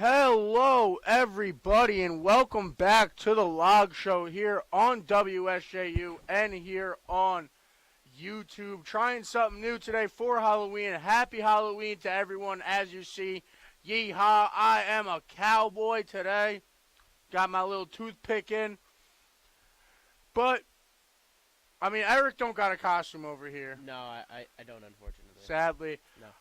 Hello, everybody, and welcome back to the Log Show here on WSJU and here on YouTube. Trying something new today for Halloween. Happy Halloween to everyone. As you see, yeehaw, I am a cowboy today. Got my little toothpick in. But, Eric don't got a costume over here. No, I don't, unfortunately. Sadly.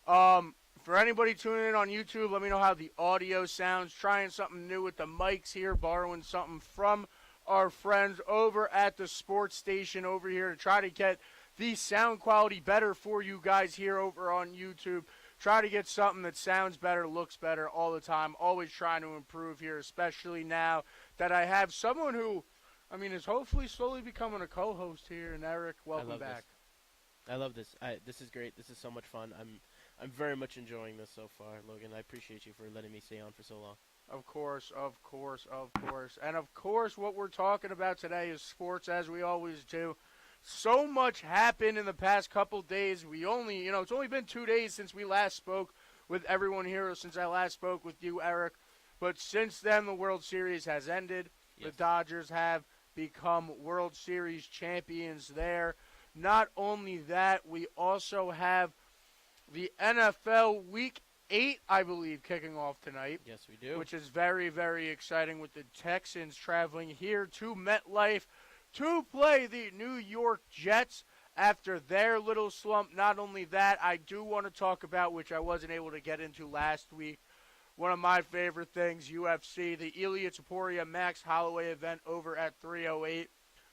No. For anybody tuning in on YouTube, let me know how the audio sounds. Trying something new with the mics here, borrowing something from our friends over at the sports station over here to try to get the sound quality better for you guys here over on YouTube. Try to get something that sounds better, looks better all the time. Always trying to improve here, especially now that I have someone who, is hopefully slowly becoming a co-host here. And Eric, welcome back. I love this. This is great. This is so much fun. I'm very much enjoying this so far, Logan. I appreciate you for letting me stay on for so long. Of course. And of course, what we're talking about today is sports, as we always do. So much happened in the past couple days. It's only been 2 days since we last spoke with everyone here, since I last spoke with you, Eric. But since then, the World Series has ended. Yes. The Dodgers have become World Series champions there. Not only that, we also have the NFL Week 8, I believe, kicking off tonight. Yes, we do. Which is very, very exciting with the Texans traveling here to MetLife to play the New York Jets after their little slump. Not only that, I do want to talk about, which I wasn't able to get into last week, one of my favorite things, UFC, the Ilya Taporia Max Holloway event over at 308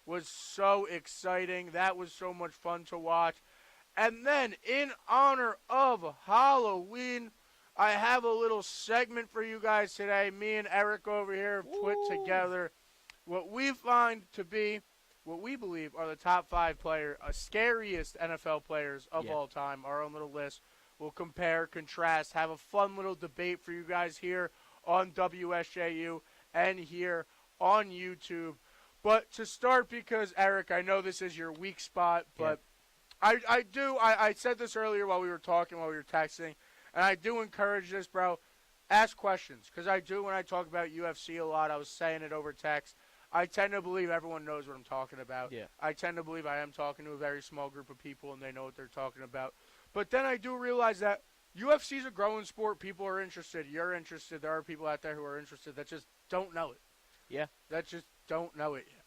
was so exciting. That was so much fun to watch. And then, in honor of Halloween, I have a little segment for you guys today. Me and Eric over here have put together what we find to be, what we believe are the top 5 scariest NFL players of all time. Our own little list. We'll compare, contrast, have a fun little debate for you guys here on WSJU and here on YouTube. But to start, because, Eric, I know this is your weak spot, but I said this earlier while we were talking, while we were texting, and I do encourage this, bro. Ask questions, because I do when I talk about UFC a lot. I was saying it over text. I tend to believe everyone knows what I'm talking about. Yeah. I tend to believe I am talking to a very small group of people, and they know what they're talking about. But then I do realize that UFC is a growing sport. People are interested. You're interested. There are people out there who are interested that just don't know it. Yeah. That just don't know it yet.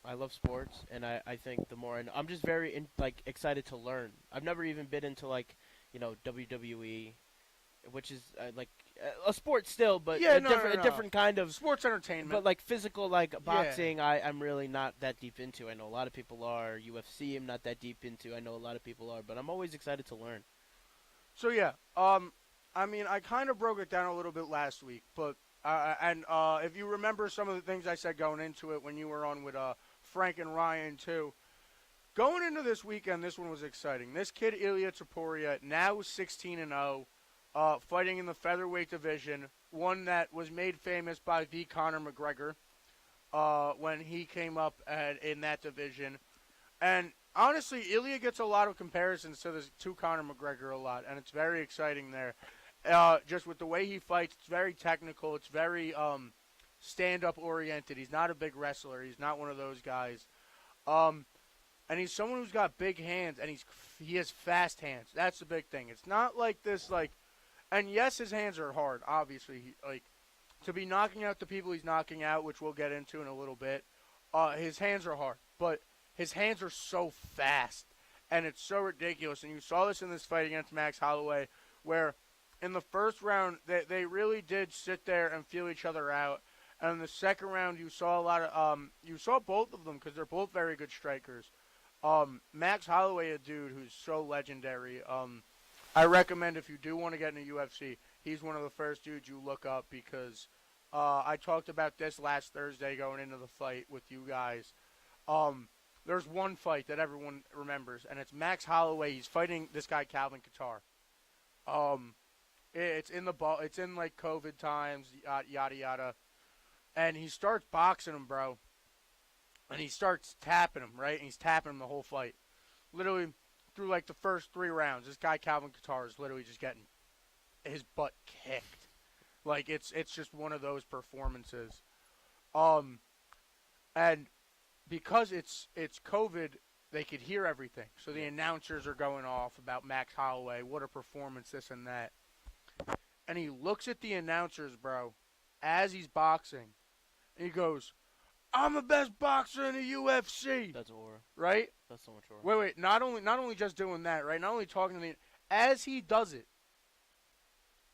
I love sports, and I think the more I'm just very excited to learn. I've never even been into WWE, which is a sport still, but a different kind of sports entertainment. But physical, boxing, I'm really not that deep into. I know a lot of people are. UFC, I'm not that deep into. I know a lot of people are, but I'm always excited to learn. So I kind of broke it down a little bit last week, but if you remember some of the things I said going into it when you were on with Frank and Ryan too. Going into this weekend, this one was exciting. This kid, Ilya Taporia, now 16-0, fighting in the featherweight division, one that was made famous by the Conor McGregor when he came up in that division. And honestly, Ilya gets a lot of comparisons to Conor McGregor a lot, and it's very exciting there. Just with the way he fights, it's very technical. It's very stand-up oriented. He's not a big wrestler. He's not one of those guys. And he's someone who's got big hands, and he has fast hands. That's the big thing. It's not like this, and yes, his hands are hard, obviously. To be knocking out the people he's knocking out, which we'll get into in a little bit, his hands are hard. But his hands are so fast, and it's so ridiculous. And you saw this in this fight against Max Holloway, where in the first round, they really did sit there and feel each other out. And in the second round, you saw you saw both of them because they're both very good strikers. Max Holloway, a dude who's so legendary. I recommend if you do want to get into UFC, he's one of the first dudes you look up because I talked about this last Thursday going into the fight with you guys. There's one fight that everyone remembers, and it's Max Holloway. He's fighting this guy Calvin Kattar. It's in COVID times, yada yada. And he starts boxing him, bro. And he starts tapping him, right? And he's tapping him the whole fight. Literally, through the first 3 rounds, this guy Calvin Kattar is literally just getting his butt kicked. Like it's just one of those performances. Um, and because it's COVID, they could hear everything. So the Yeah. announcers are going off about Max Holloway, what a performance, this and that. And he looks at the announcers, bro, as he's boxing, and he goes, "I'm the best boxer in the UFC." That's aura. Right? That's so much aura. Wait. Not only just doing that, right? Not only talking to the, as he does it,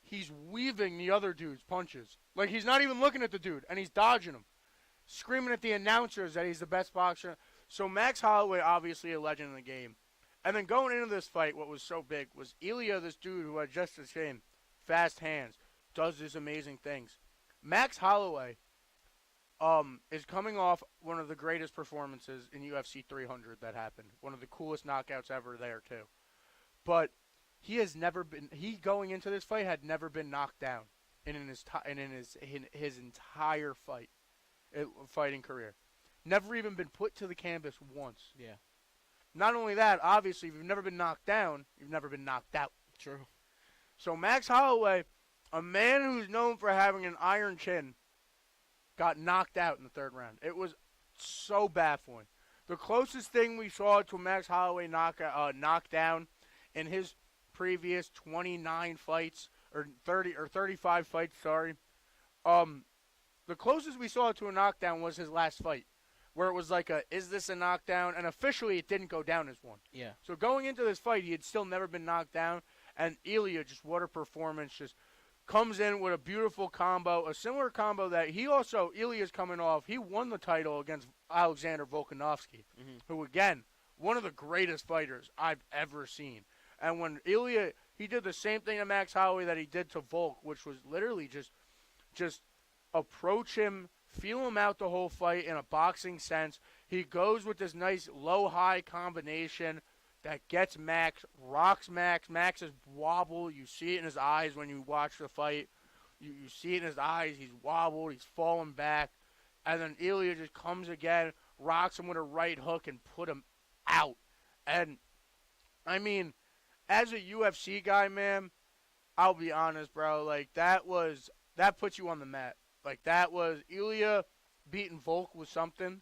he's weaving the other dude's punches. Like he's not even looking at the dude, and he's dodging him, screaming at the announcers that he's the best boxer. So Max Holloway, obviously a legend in the game. And then going into this fight, what was so big was Ilya, this dude who had just the same fast hands, does these amazing things. Max Holloway is coming off one of the greatest performances in UFC 300 that happened. One of the coolest knockouts ever there too. But he has never been. He going into this fight had never been knocked down in his entire fighting career. Never even been put to the canvas once. Yeah. Not only that, obviously, if you've never been knocked down, you've never been knocked out. True. So Max Holloway, a man who's known for having an iron chin, got knocked out in the third round. It was so baffling. The closest thing we saw to Max Holloway knockdown in his previous 29 fights or 30 or 35 fights, sorry. The closest we saw to a knockdown was his last fight, where it was like is this a knockdown? And officially it didn't go down as one. Yeah. So going into this fight, he had still never been knocked down, and Ilya, just what a performance, just comes in with a beautiful combo, a similar combo that Ilya's coming off. He won the title against Alexander Volkanovski, who, again, one of the greatest fighters I've ever seen. And when Ilya, he did the same thing to Max Holloway that he did to Volk, which was literally just approach him, feel him out the whole fight in a boxing sense. He goes with this nice low-high combination that gets Max, rocks Max. Max is wobble. You see it in his eyes when you watch the fight. You see it in his eyes. He's wobbled. He's falling back. And then Ilya just comes again, rocks him with a right hook, and put him out. And, I mean, as a UFC guy, man, I'll be honest, bro. Like, that puts you on the mat. Like, that was Ilya beating Volk was something.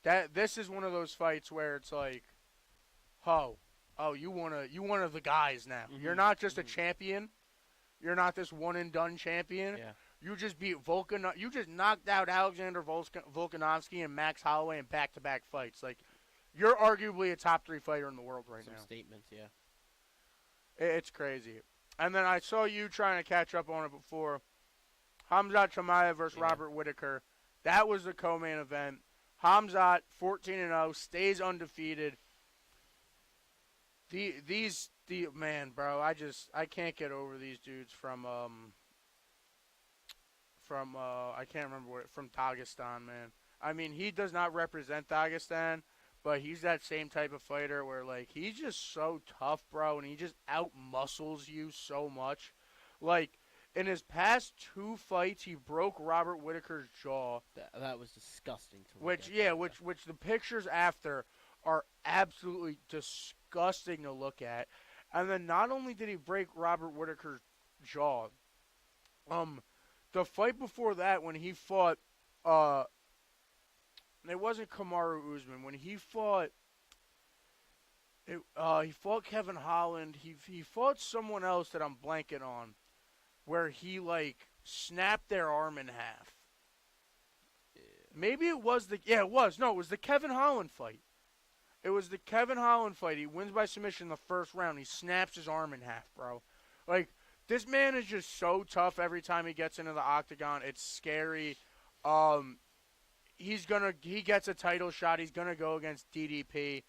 This is one of those fights where it's like, oh, you one of the guys now. Mm-hmm. You're not just a champion. You're not this one and done champion. Yeah. You just beat You just knocked out Alexander Volkanovski and Max Holloway in back-to-back fights. Like, you're arguably a top 3 fighter in the world right now. Some statements, yeah. It's crazy. And then I saw you trying to catch up on it before. Khamzat Chimaev versus Robert Whittaker. That was the co-main event. Khamzat 14-0, stays undefeated. Man, bro, I can't get over these dudes from I can't remember from Dagestan, man. I mean, he does not represent Dagestan, but he's that same type of fighter where, like, he's just so tough, bro, and he just out-muscles you so much. Like, in his past 2 fights, he broke Robert Whittaker's jaw. That was disgusting to look at. Which the pictures after are absolutely disgusting to look at. And then not only did he break Robert Whittaker's jaw, the fight before that when he fought, it wasn't Kamaru Usman. When he fought, he fought Kevin Holland. He fought someone else that I'm blanking on, where he, like, snapped their arm in half. Yeah. Maybe it was it was the Kevin Holland fight. It was the Kevin Holland fight. He wins by submission in the first round. He snaps his arm in half, bro. Like, this man is just so tough every time he gets into the octagon. It's scary. He gets a title shot. He's gonna go against DDP.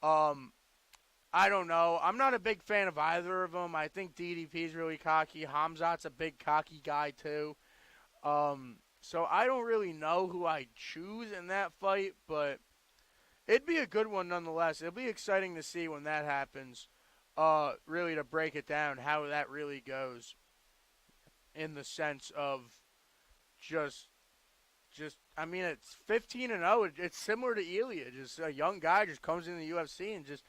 I don't know. I'm not a big fan of either of them. I think DDP's really cocky. Khamzat's a big cocky guy too. So I don't really know who I choose in that fight, but it'd be a good one nonetheless. It'll be exciting to see when that happens. Really to break it down how that really goes, in the sense of just I mean, it's 15-0. It's similar to Ilya, just a young guy just comes in the UFC and just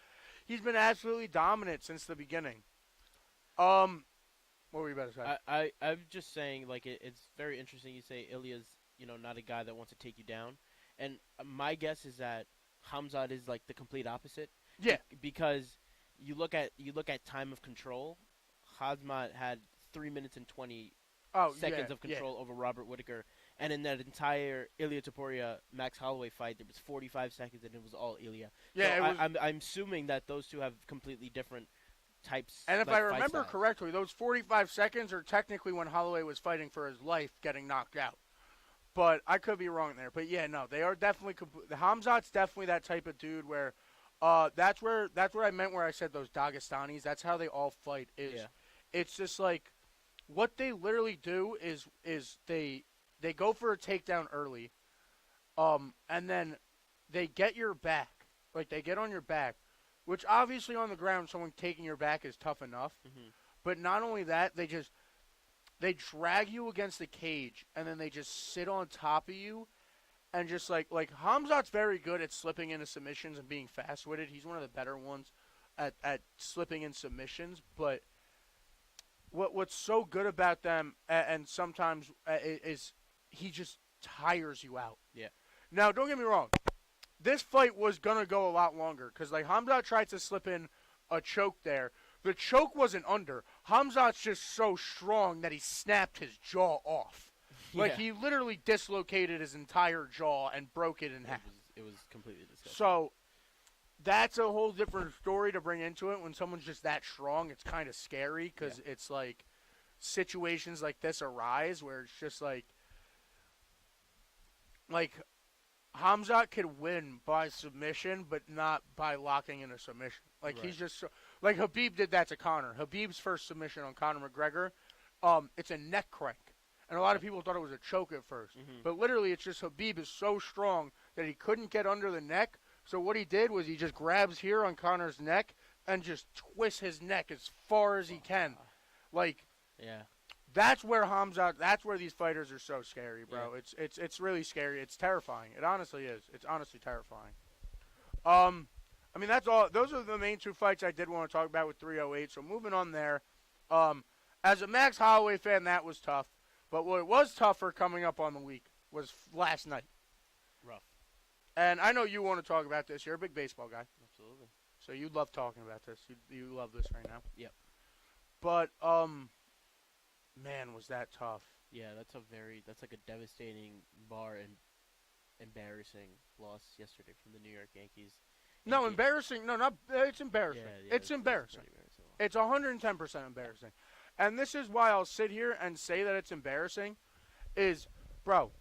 he's been absolutely dominant since the beginning. One What were you about to say? I'm just saying, like, it's very interesting you say Ilya's, not a guy that wants to take you down. And my guess is that Hamzat is, like, the complete opposite. Yeah. Because you look at time of control, Hamzat had 3 minutes and 20 Oh, yeah, seconds of yeah. control over Robert Whitaker. And in that entire Ilya Taporia Max Holloway fight, there was 45 seconds, and it was all Ilya. So Yeah, it was. I'm assuming that those two have completely different types. And if like, I fight remember styles. correctly, those 45 seconds are technically when Holloway was fighting for his life, getting knocked out. But I could be wrong there. But yeah, no, they are definitely. Hamzat's definitely that type of dude where, that's what I meant where I said those Dagestanis. That's how they all fight. Yeah. It's just like, what they literally do is they go for a takedown early, and then they get your back, like they get on your back, which obviously on the ground someone taking your back is tough enough. Hmm. But not only that, they drag you against the cage, and then they just sit on top of you, and just like Hamzat's very good at slipping into submissions and being fast with it. He's one of the better ones at slipping in submissions. But what's so good about them, and sometimes is he just tires you out. Yeah. Now, don't get me wrong. This fight was gonna go a lot longer because like Hamzat tried to slip in a choke there. The choke wasn't under. Hamzat's just so strong that he snapped his jaw off. Like Yeah. he literally dislocated his entire jaw and broke it in half. It was completely disgusting. So that's a whole different story to bring into it. When someone's just that strong, it's kind of scary because it's like situations like this arise where it's just like Hamzat could win by submission, but not by locking in a submission. Like Right. he's just so, like Habib did that to Conor. Habib's first submission on Conor McGregor, it's a neck crank, and a lot of people thought it was a choke at 1st, Mhm. but literally it's just Habib is so strong that he couldn't get under the neck. So what he did was he just grabs here on Conor's neck and just twists his neck as far as he can. Like Yeah. that's where these fighters are so scary, bro. Yeah. It's really scary. It's terrifying. It honestly is. It's honestly terrifying. I mean that's all. Those are the main two fights I did want to talk about with 308. So moving on there. As a Max Holloway fan, that was tough. But what was tougher coming up on the week was last night. Rough. And I know you want to talk about this. You're a big baseball guy, Absolutely. so you love talking about this. You love this right now. Yep. But man, was that tough. Yeah, that's like a devastating bar and embarrassing loss yesterday from the New York Yankees. No, embarrassing. No, not. It's embarrassing. Yeah, It's embarrassing. pretty embarrassing. It's 110% embarrassing. And this is why I'll sit here and say that it's embarrassing. Is, bro,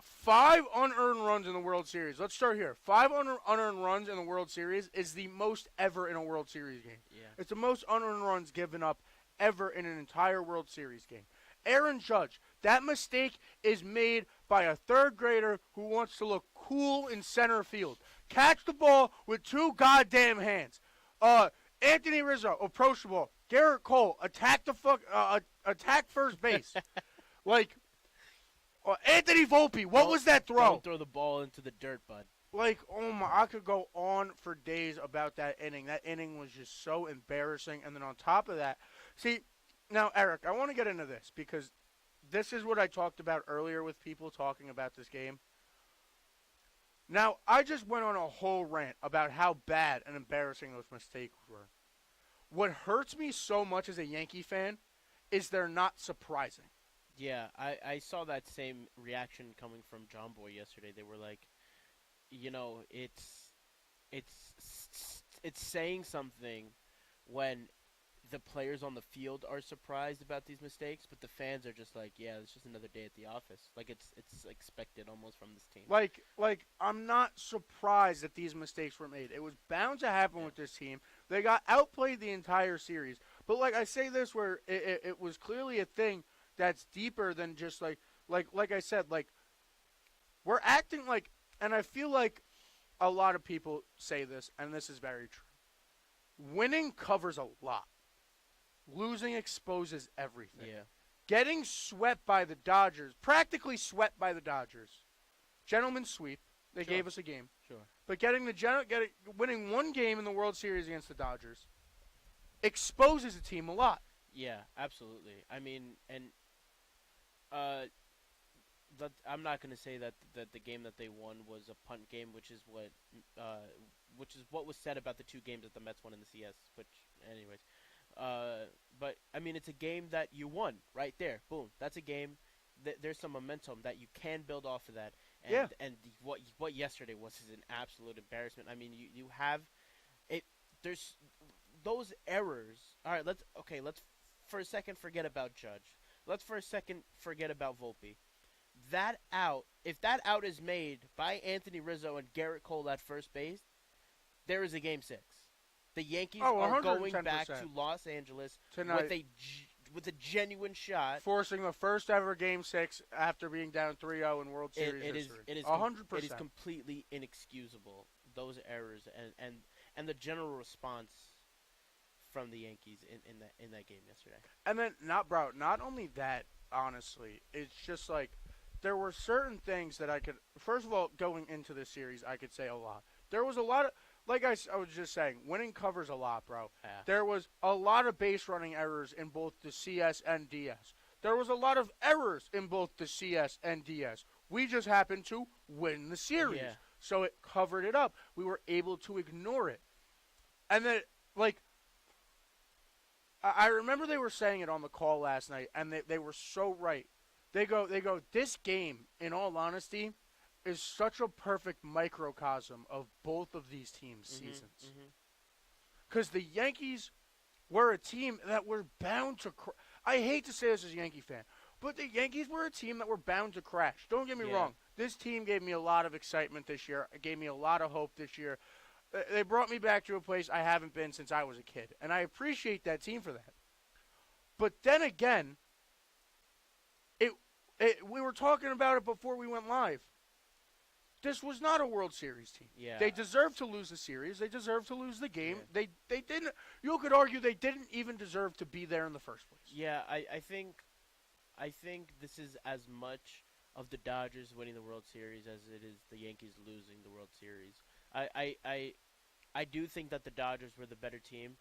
5 unearned runs in the World Series. Let's start here. 5 unearned runs in the World Series is the most ever in a World Series game. Yeah. It's the most unearned runs given up ever in an entire World Series game. Aaron Judge, that mistake is made by a third grader who wants to look cool in center field. Catch the ball with 2 goddamn hands. Anthony Rizzo, approach the ball. Garrett Cole, attack first base. Like, Anthony Volpe, what was that throw? Don't throw the ball into the dirt, bud. Like, oh my, I could go on for days about that inning. That inning was just so embarrassing. And then on top of that, see, now, Eric, I want to get into this because this is what I talked about earlier with people talking about this game. Now, I just went on a whole rant about how bad and embarrassing those mistakes were. What hurts me so much as a Yankee fan is they're not surprising. Yeah, I saw that same reaction coming from John Boy yesterday. They were like, it's saying something when the players on the field are surprised about these mistakes, but the fans are just like, yeah, it's just another day at the office. Like it's expected almost from this team. Like I'm not surprised that these mistakes were made. It was bound to happen with this team. They got outplayed the entire series. But like I say this where it was clearly a thing that's deeper than just like I said, like we're acting like, and I feel like a lot of people say this, and this is very true. Winning covers a lot. Losing exposes everything. Yeah. Getting swept by the Dodgers, practically swept by the Dodgers. Gentleman's sweep. They Sure. gave us a game. Sure. But winning one game in the World Series against the Dodgers exposes a team a lot. Yeah, absolutely. I mean, and uh, I'm not gonna say that the game that they won was a punt game, uh, which is what was said about the two games that the Mets won in the CS. Which, anyways, but I mean, it's a game that you won right there. Boom, that's a game. There's some momentum that you can build off of that. Yeah. What yesterday was is an absolute embarrassment. I mean, you have it. There's those errors. All right, let's for a second forget about Judge. Let's for a second forget about Volpe. That out, if that out is made by Anthony Rizzo and Garrett Cole at first base, there is a game six. The Yankees Oh, are going back 110% to Los Angeles with tonight, a genuine shot. forcing the first ever Game 6 after being down 3-0 in World Series history. It is 100%. completely inexcusable, those errors and the general response from the Yankees in that game yesterday. And then, not only that, honestly, it's just like there were certain things that I could, first of all, going into this series, I could say a lot. There was a lot of, like I was just saying, winning covers a lot, bro. Yeah. There was a lot of base running errors in both the CS and DS. There was a lot of errors in both the CS and DS. We just happened to win the series. Yeah. So it covered it up. We were able to ignore it. And then, like, I remember they were saying it on the call last night, and they were so right. They go, this game, in all honesty, is such a perfect microcosm of both of these teams' seasons. Because the Yankees were a team that were bound to I hate to say this as a Yankee fan, but the Yankees were a team that were bound to crash. Don't get me wrong. This team gave me a lot of excitement this year. It gave me a lot of hope this year. They brought me back to a place I haven't been since I was a kid, and I appreciate that team for that. But then again, we were talking about it before we went live. This was not a World Series team. Yeah. They deserved to lose the series. They deserved to lose the game. Yeah. They didn't. You could argue they didn't even deserve to be there in the first place. Yeah, I think this is as much of the Dodgers winning the World Series as it is the Yankees losing the World Series. I do think that the Dodgers were the better team,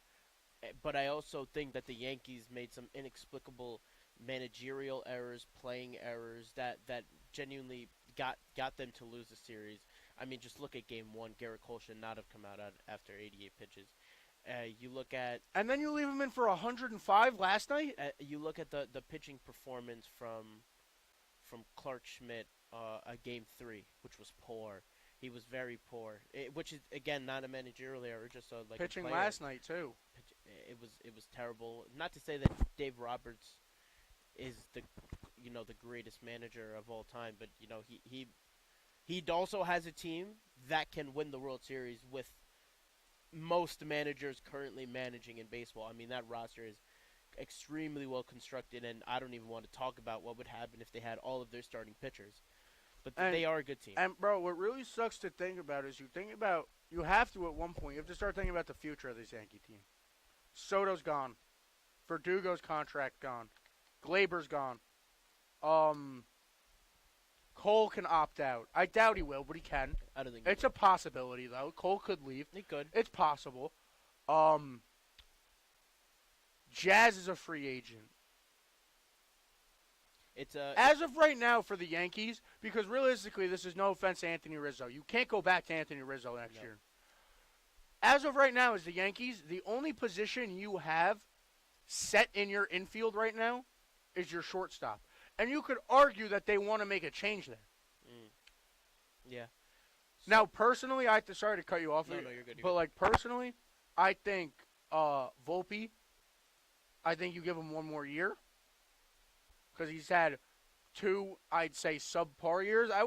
but I also think that the Yankees made some inexplicable managerial errors, playing errors that genuinely got them to lose the series. I mean, just look at Game 1. Garrett Cole should not have come out after 88 pitches. You look at And then you leave him in for 105 last night? you look at the pitching performance from Clark Schmidt Game 3, which was poor. He was very poor, which is again not a managerial error, just like Pitching a player. last night, too. It was terrible. Not to say that Dave Roberts is the greatest manager of all time, but he also has a team that can win the World Series with most managers currently managing in baseball. I mean, that roster is extremely well constructed, and I don't even want to talk about what would happen if they had all of their starting pitchers. But they are a good team. And, bro, what really sucks to think about is you have to at one point, you have to start thinking about the future of this Yankee team. Soto's gone. Verdugo's contract gone. Glaber's gone. Cole can opt out. I doubt he will, but he can. I don't think It's a possibility, though. Cole could leave. he could. It's possible. Jazz is a free agent. As of right now for the Yankees, because realistically, this is no offense to Anthony Rizzo. You can't go back to Anthony Rizzo next year. As of right now, as the Yankees, the only position you have set in your infield right now is your shortstop. And you could argue that they want to make a change there. Yeah. Now, personally, sorry to cut you off. No, you're good. But, like, personally, I think Volpe, I think you give him one more year. Because he's had 2, I'd say, subpar years. I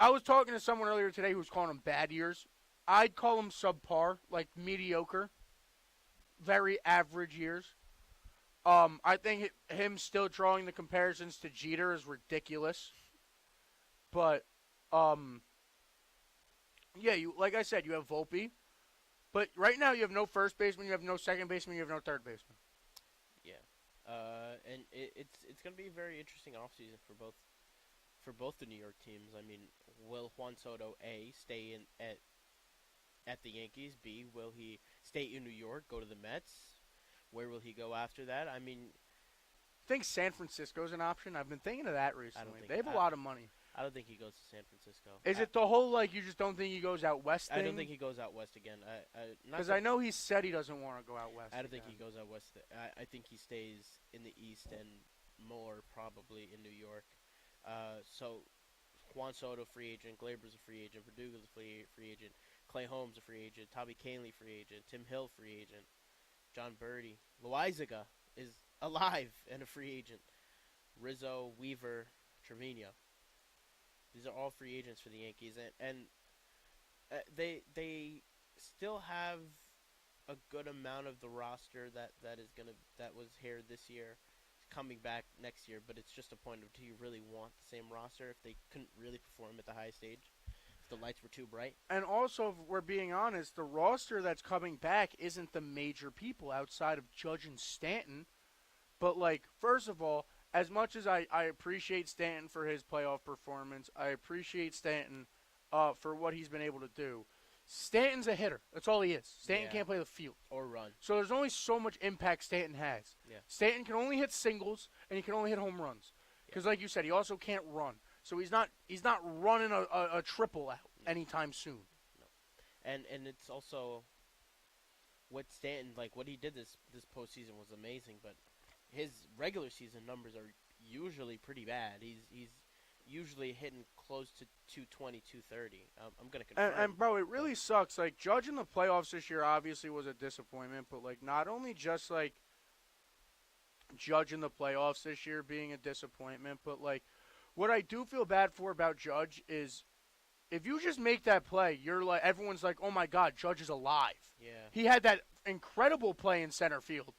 was talking to someone earlier today who was calling them bad years. I'd call them subpar, like mediocre. Very average years. I think him still drawing the comparisons to Jeter is ridiculous. But, yeah, like I said, you have Volpe. But right now you have no first baseman, you have no second baseman, you have no third baseman. Yeah. And it's going to be a very interesting offseason for both the New York teams. I mean, will Juan Soto A stay at the Yankees? B, will he stay in New York, go to the Mets? Where will he go after that? I mean, Think San Francisco's an option? I've been thinking of that I don't recently. think They have a lot of money. I don't think he goes to San Francisco. Is it the whole like you just don't think he goes out west thing? I don't think he goes out west again. Because I know he said he doesn't want to go out west. I don't think he again. goes out west. I think he stays in the east and more probably in New York. So Juan Soto free agent, Glaber's a free agent, Verdugo's a free agent, Clay Holmes a free agent, Tommy Canley free agent, Tim Hill free agent, John Birdie, Loizaga is alive and a free agent, Rizzo, Weaver, Trevino. These are all free agents for the Yankees, and they still have a good amount of the roster that was here this year, coming back next year. But it's just a point of, do you really want the same roster if they couldn't really perform at the highest stage, if the lights were too bright? And also, if we're being honest, the roster that's coming back isn't the major people outside of Judge and Stanton. But, like, first of all, as much as I appreciate Stanton for his playoff performance, I appreciate Stanton for what he's been able to do. Stanton's a hitter. That's all he is. Stanton can't play the field. Or run. So there's only so much impact Stanton has. Yeah. Stanton can only hit singles, and he can only hit home runs. Because, like you said, he also can't run. So he's not running a triple out anytime soon. No. And it's also what Stanton, like what he did this postseason was amazing, but his regular season numbers are usually pretty bad. He's usually hitting close to 220, 230. I'm going to confirm. And, bro, it really sucks. Like, Judge in the playoffs this year obviously was a disappointment, but, like, not only just, like, Judge in the playoffs this year being a disappointment, but, like, what I do feel bad for about Judge is if you just make that play, you're like, everyone's like, oh, my God, Judge is alive. Yeah. He had that incredible play in center field.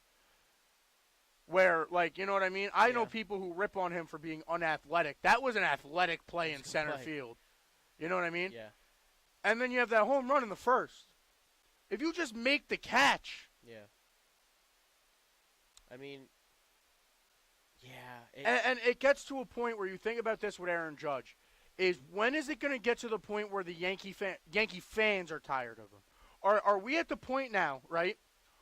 Where, like, you know what I mean? I know people who rip on him for being unathletic. That was an athletic play in center field. You know what I mean? Yeah. And then you have that home run in the first. If you just make the catch. Yeah. I mean, yeah. And it gets to a point where you think about this with Aaron Judge. Is when is it going to get to the point where the Yankee fans are tired of him? Are we at the point now, right,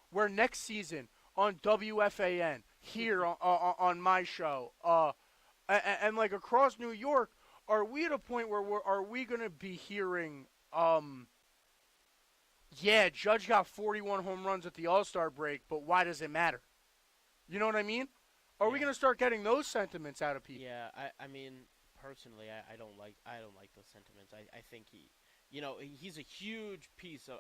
where next season on WFAN, here on my show, and like across New York, are we at a point where are we going to be hearing, Judge got 41 home runs at the All-Star break, but why does it matter? You know what I mean? Are we going to start getting those sentiments out of people? Yeah, I mean, personally, I don't like those sentiments. I think he's a huge piece of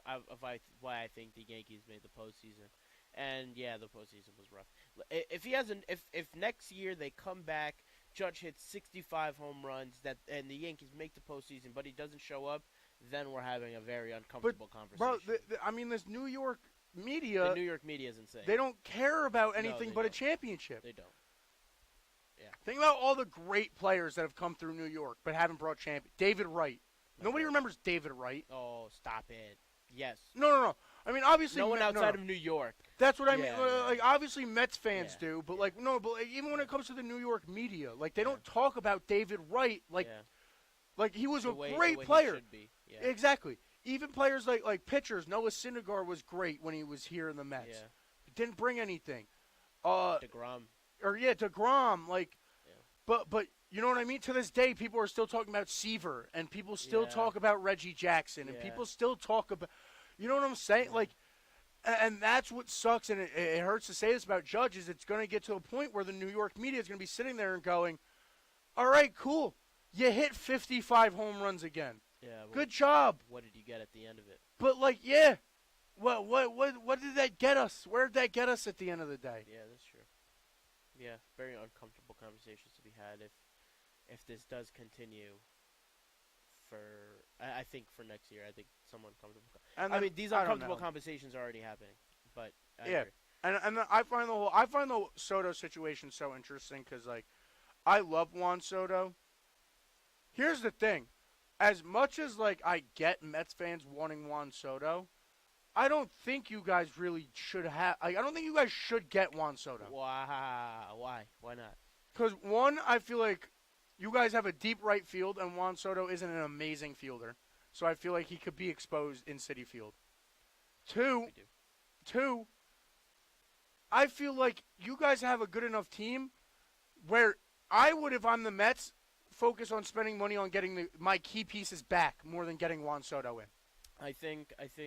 why I think the Yankees made the postseason. And yeah, the postseason was rough. If next year they come back, Judge hits 65 home runs and the Yankees make the postseason, but he doesn't show up, then we're having a very uncomfortable conversation. Bro, I mean, this New York media. The New York media is insane. They don't care about anything but a championship. They don't. Yeah. Think about all the great players that have come through New York but haven't brought champion. David Wright. Nobody remembers David Wright. Oh, stop it. Yes. No. I mean, obviously, no one outside of New York. That's what I mean. Like, obviously, Mets fans do, but like, no, but like, even when Yeah. it comes to the New York media, like, they don't talk about David Wright. Like, like he was a great player. He should be. Yeah. Exactly. Even players like pitchers. Noah Syndergaard was great when he was here in the Mets. Yeah. Didn't bring anything. DeGrom. DeGrom. Like, but you know what I mean? To this day, people are still talking about Seaver, and people still talk about Reggie Jackson, and people still talk about. You know what I'm saying? Yeah. Like, and that's what sucks, and it hurts to say this about Judge, is it's going to get to a point where the New York media is going to be sitting there and going, all right, cool. You hit 55 home runs again. Yeah. Well, good job. What did you get at the end of it? But, like, what did that get us? Where did that get us at the end of the day? Yeah, that's true. Yeah, very uncomfortable conversations to be had if this does continue. I think for next year, I think some uncomfortable. And I mean, these uncomfortable know. conversations are already happening, but I Yeah. agree. And I find the Soto situation so interesting because, like, I love Juan Soto. Here's the thing. As much as, like, I get Mets fans wanting Juan Soto, I don't think you guys really should have. I don't think you guys should get Juan Soto. Wow. Why? Why not? Because, one, I feel like you guys have a deep right field, and Juan Soto isn't an amazing fielder. So I feel like he could be exposed in Citi Field. Two, I feel like you guys have a good enough team where I would, if I'm the Mets, focus on spending money on getting my key pieces back more than getting Juan Soto in. I think. If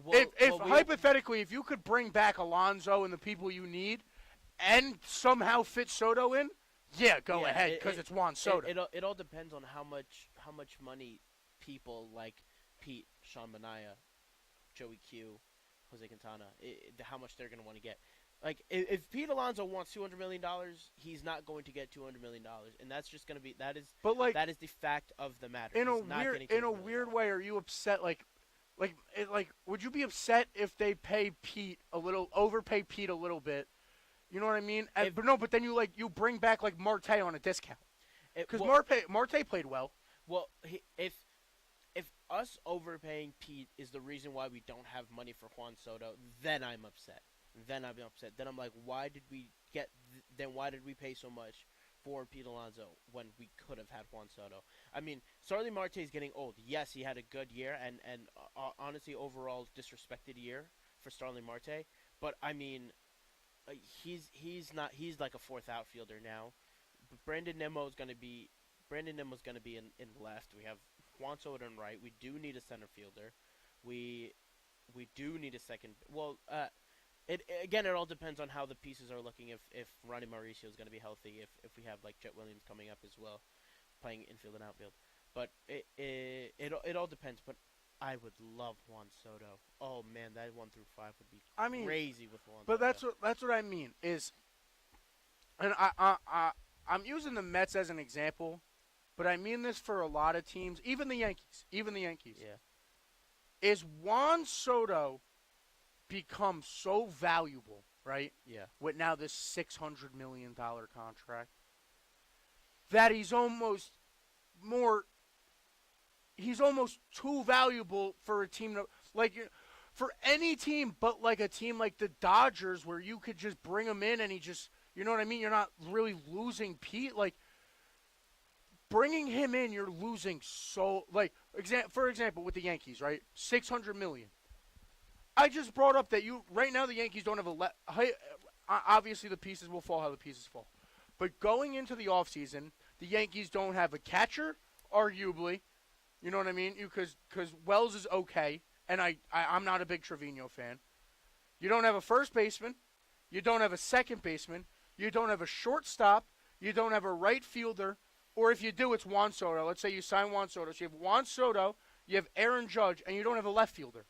We have. hypothetically, if you could bring back Alonso and the people you need, and somehow fit Soto in, yeah, go Yeah, ahead because it's Juan Soto. it all depends on how much money people like Pete, Sean Manaea, Joey Q, Jose Quintana, how much they're gonna want to get. Like if Pete Alonso wants $200 million, he's not going to get $200 million, and that's just gonna be But like that is the fact of the matter. in a He's not weird getting in a $200 million. weird way, are you upset? Like, would you be upset if they pay Pete a little, overpay Pete a little bit? You know what I mean? If, But then you bring back like Marte on a discount because well, Marte played well. well, if us overpaying Pete is the reason why we don't have money for Juan Soto, then I'm upset. Then I'm like, why did we get? Then why did we pay so much for Pete Alonso when we could have had Juan Soto? I mean, Starling Marte is getting old. Yes, he had a good year and honestly overall disrespected year for Starling Marte. But I mean, he's like a fourth outfielder now. But Brandon Nimmo's gonna be in left. We have Juan Soto in right. We do need a center fielder. We we do need a second. Well, it all depends on how the pieces are looking. If Ronnie Mauricio is going to be healthy, if we have like Jet Williams coming up as well, playing infield and outfield. But it all depends. But I would love Juan Soto. Oh man, that 1 through 5 would be I mean, crazy with Juan but Soto. that's what I mean is, and I'm using the Mets as an example, but I mean this for a lot of teams, even the Yankees, Yeah, Is Juan Soto become so valuable, right? yeah, With now this $600 million contract, that more he's almost too valuable for a team to like for any team, but like a team like the Dodgers where you could just bring him in and he just, you know what I mean? You're not really losing Pete. Like bringing him in, you're losing so like for example with the Yankees, right? 600 million. I just brought up that right now the Yankees don't have obviously the pieces will fall how the pieces fall. But going into the offseason, the Yankees don't have a catcher, arguably. You know what I mean? Because Wells is okay, and I'm not a big Trevino fan. You don't have a first baseman. You don't have a second baseman. You don't have a shortstop. You don't have a right fielder. Or if you do, it's Juan Soto. Let's say you sign Juan Soto. So you have Juan Soto, you have Aaron Judge, and you don't have a left fielder.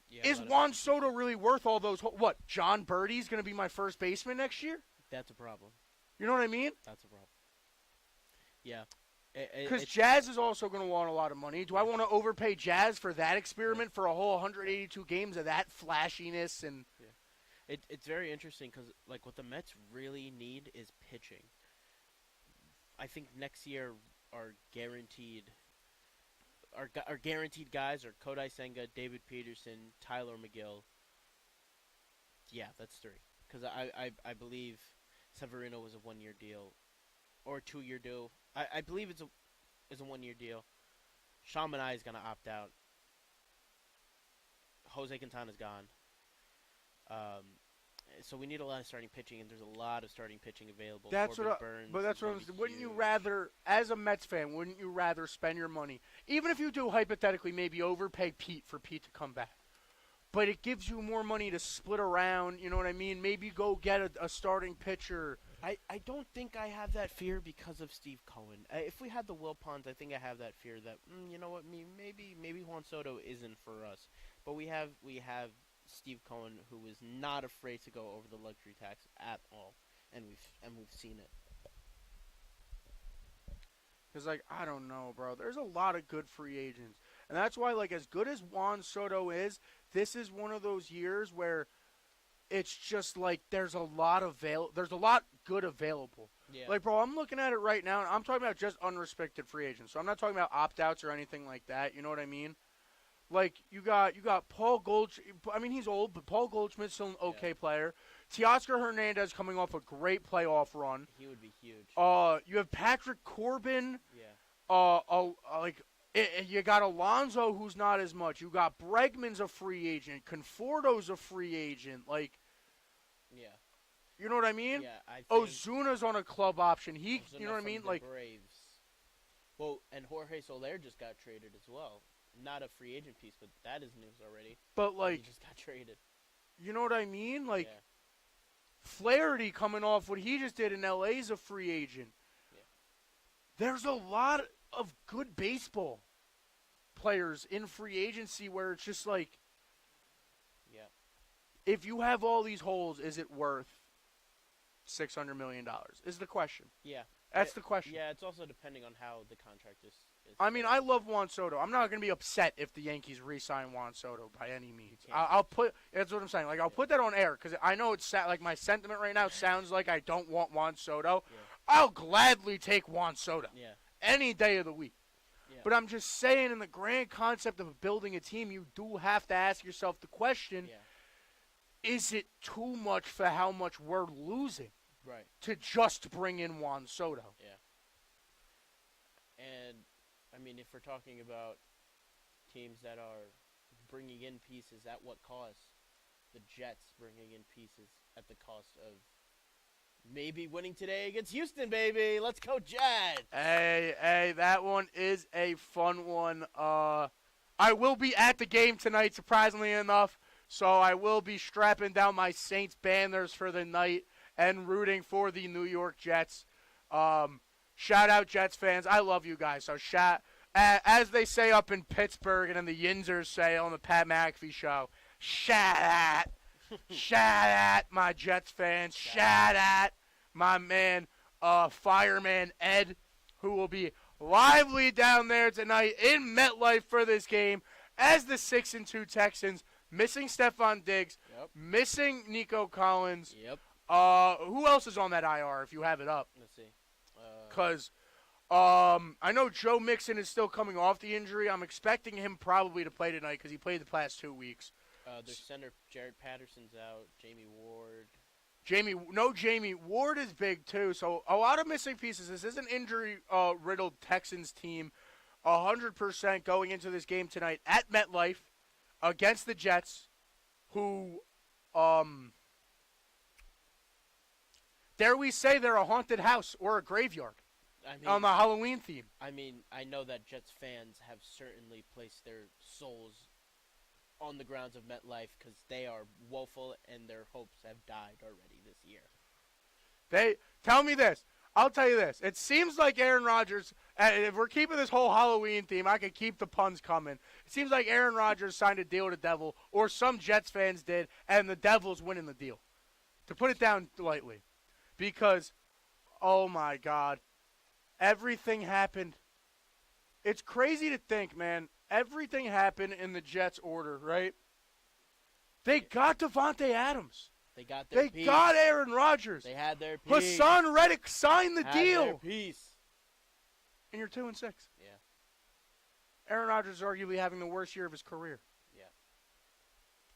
yeah. Is Juan Soto really worth all those? What? John Birdie's going to be my first baseman next year? That's a problem. You know what I mean? That's a problem. Yeah. Because Jazz is also going to want a lot of money. Do I want to overpay Jazz for that experiment for a whole 182 games of that flashiness and? Yeah. It's very interesting because like what the Mets really need is pitching. I think next year our guaranteed guys are Kodai Senga, David Peterson, Tyler McGill. Yeah, that's three. Because I believe Severino was a 1-year deal or a 2-year deal. I believe it's a 1-year deal. Sean Manaea is gonna opt out. Jose Quintana's gone. So we need a lot of starting pitching, and there's a lot of starting pitching available. That's Corbin what. Burns But that's is what gonna I'm be saying. Wouldn't you huge. rather, as a Mets fan, wouldn't you rather spend your money, even if you do hypothetically maybe overpay Pete for Pete to come back, but it gives you more money to split around. You know what I mean? Maybe go get a starting pitcher. I don't think I have that fear because of Steve Cohen. If we had the Wilpons, I think I have that fear that you know what, maybe Juan Soto isn't for us. But we have Steve Cohen who is not afraid to go over the luxury tax at all, and we've seen it. Because, like, I don't know, bro. There's a lot of good free agents. And that's why, like, as good as Juan Soto is, this is one of those years where it's just, like, there's a lot good available. Yeah. Like, bro, I'm looking at it right now, and I'm talking about just unrestricted free agents. So I'm not talking about opt-outs or anything like that. You know what I mean? Like, you got Paul Goldschmidt. I mean, he's old, but Paul Goldschmidt's still an okay player. Teoscar Hernandez coming off a great playoff run. He would be huge. You have Patrick Corbin. Yeah. Like You got Alonso, who's not as much. You got Bregman's a free agent. Conforto's a free agent. Like, Yeah. you know what I mean? Yeah, I think Ozuna's on a club option. Ozuna You know what I from mean? the Like, Braves. Well, and Jorge Soler just got traded as well. Not a free agent piece, but that is news already. but He like, just got traded. you know what I mean? Like, Yeah. Flaherty coming off what he just did in LA is a free agent. Yeah. There's a lot of good baseball players in free agency where it's just like, Yeah. if you have all these holes, is it worth $600 million? Is the question. Yeah. That's the question. Yeah, it's also depending on how the contract is I mean, set. I love Juan Soto. I'm not going to be upset if the Yankees re-sign Juan Soto by any means. can't. I'll put. That's what I'm saying. Like, I'll put that on air because I know it's like my sentiment right now sounds like I don't want Juan Soto. Yeah. I'll gladly take Juan Soto Yeah. any day of the week. Yeah. But I'm just saying, in the grand concept of building a team, you do have to ask yourself the question: is it too much for how much we're losing Right. to just bring in Juan Soto? Yeah. And I mean, if we're talking about teams that are bringing in pieces at what cost? The Jets bringing in pieces at the cost of maybe winning today against Houston, baby. Let's go, Jets. Hey, that one is a fun one. I will be at the game tonight, surprisingly enough, so I will be strapping down my Saints banners for the night and rooting for the New York Jets. Shout out Jets fans. I love you guys. So as they say up in Pittsburgh and in the Yinzers say on the Pat McAfee show, shout at my Jets fans. Shout at my man, Fireman Ed, who will be lively down there tonight in MetLife for this game as the 6-2 Texans, missing Stephon Diggs, missing Nico Collins. Yep. Who else is on that IR if you have it up? Let's see. Because I know Joe Mixon is still coming off the injury. I'm expecting him probably to play tonight because he played the past 2 weeks. Their center, Jared Patterson's out. Jamie Ward. Jamie Ward is big too. So a lot of missing pieces. This is an injury-riddled Texans team, 100% going into this game tonight at MetLife against the Jets, who, dare we say, they're a haunted house or a graveyard on the Halloween theme. I mean, I know that Jets fans have certainly placed their souls on the grounds of MetLife because they are woeful and their hopes have died already this year. Tell me this. I'll tell you this. It seems like Aaron Rodgers, if we're keeping this whole Halloween theme, I could keep the puns coming. It seems like Aaron Rodgers signed a deal with the devil, or some Jets fans did, and the devil's winning the deal. To put it down lightly. Because, oh my God, everything happened. It's crazy to think, man. Everything happened in the Jets' order, right? They got Devontae Adams. They got their piece. They got Aaron Rodgers. They had their piece. Hassan Reddick signed the had deal. Their piece. And you're 2-6. Yeah. Aaron Rodgers is arguably having the worst year of his career. Yeah.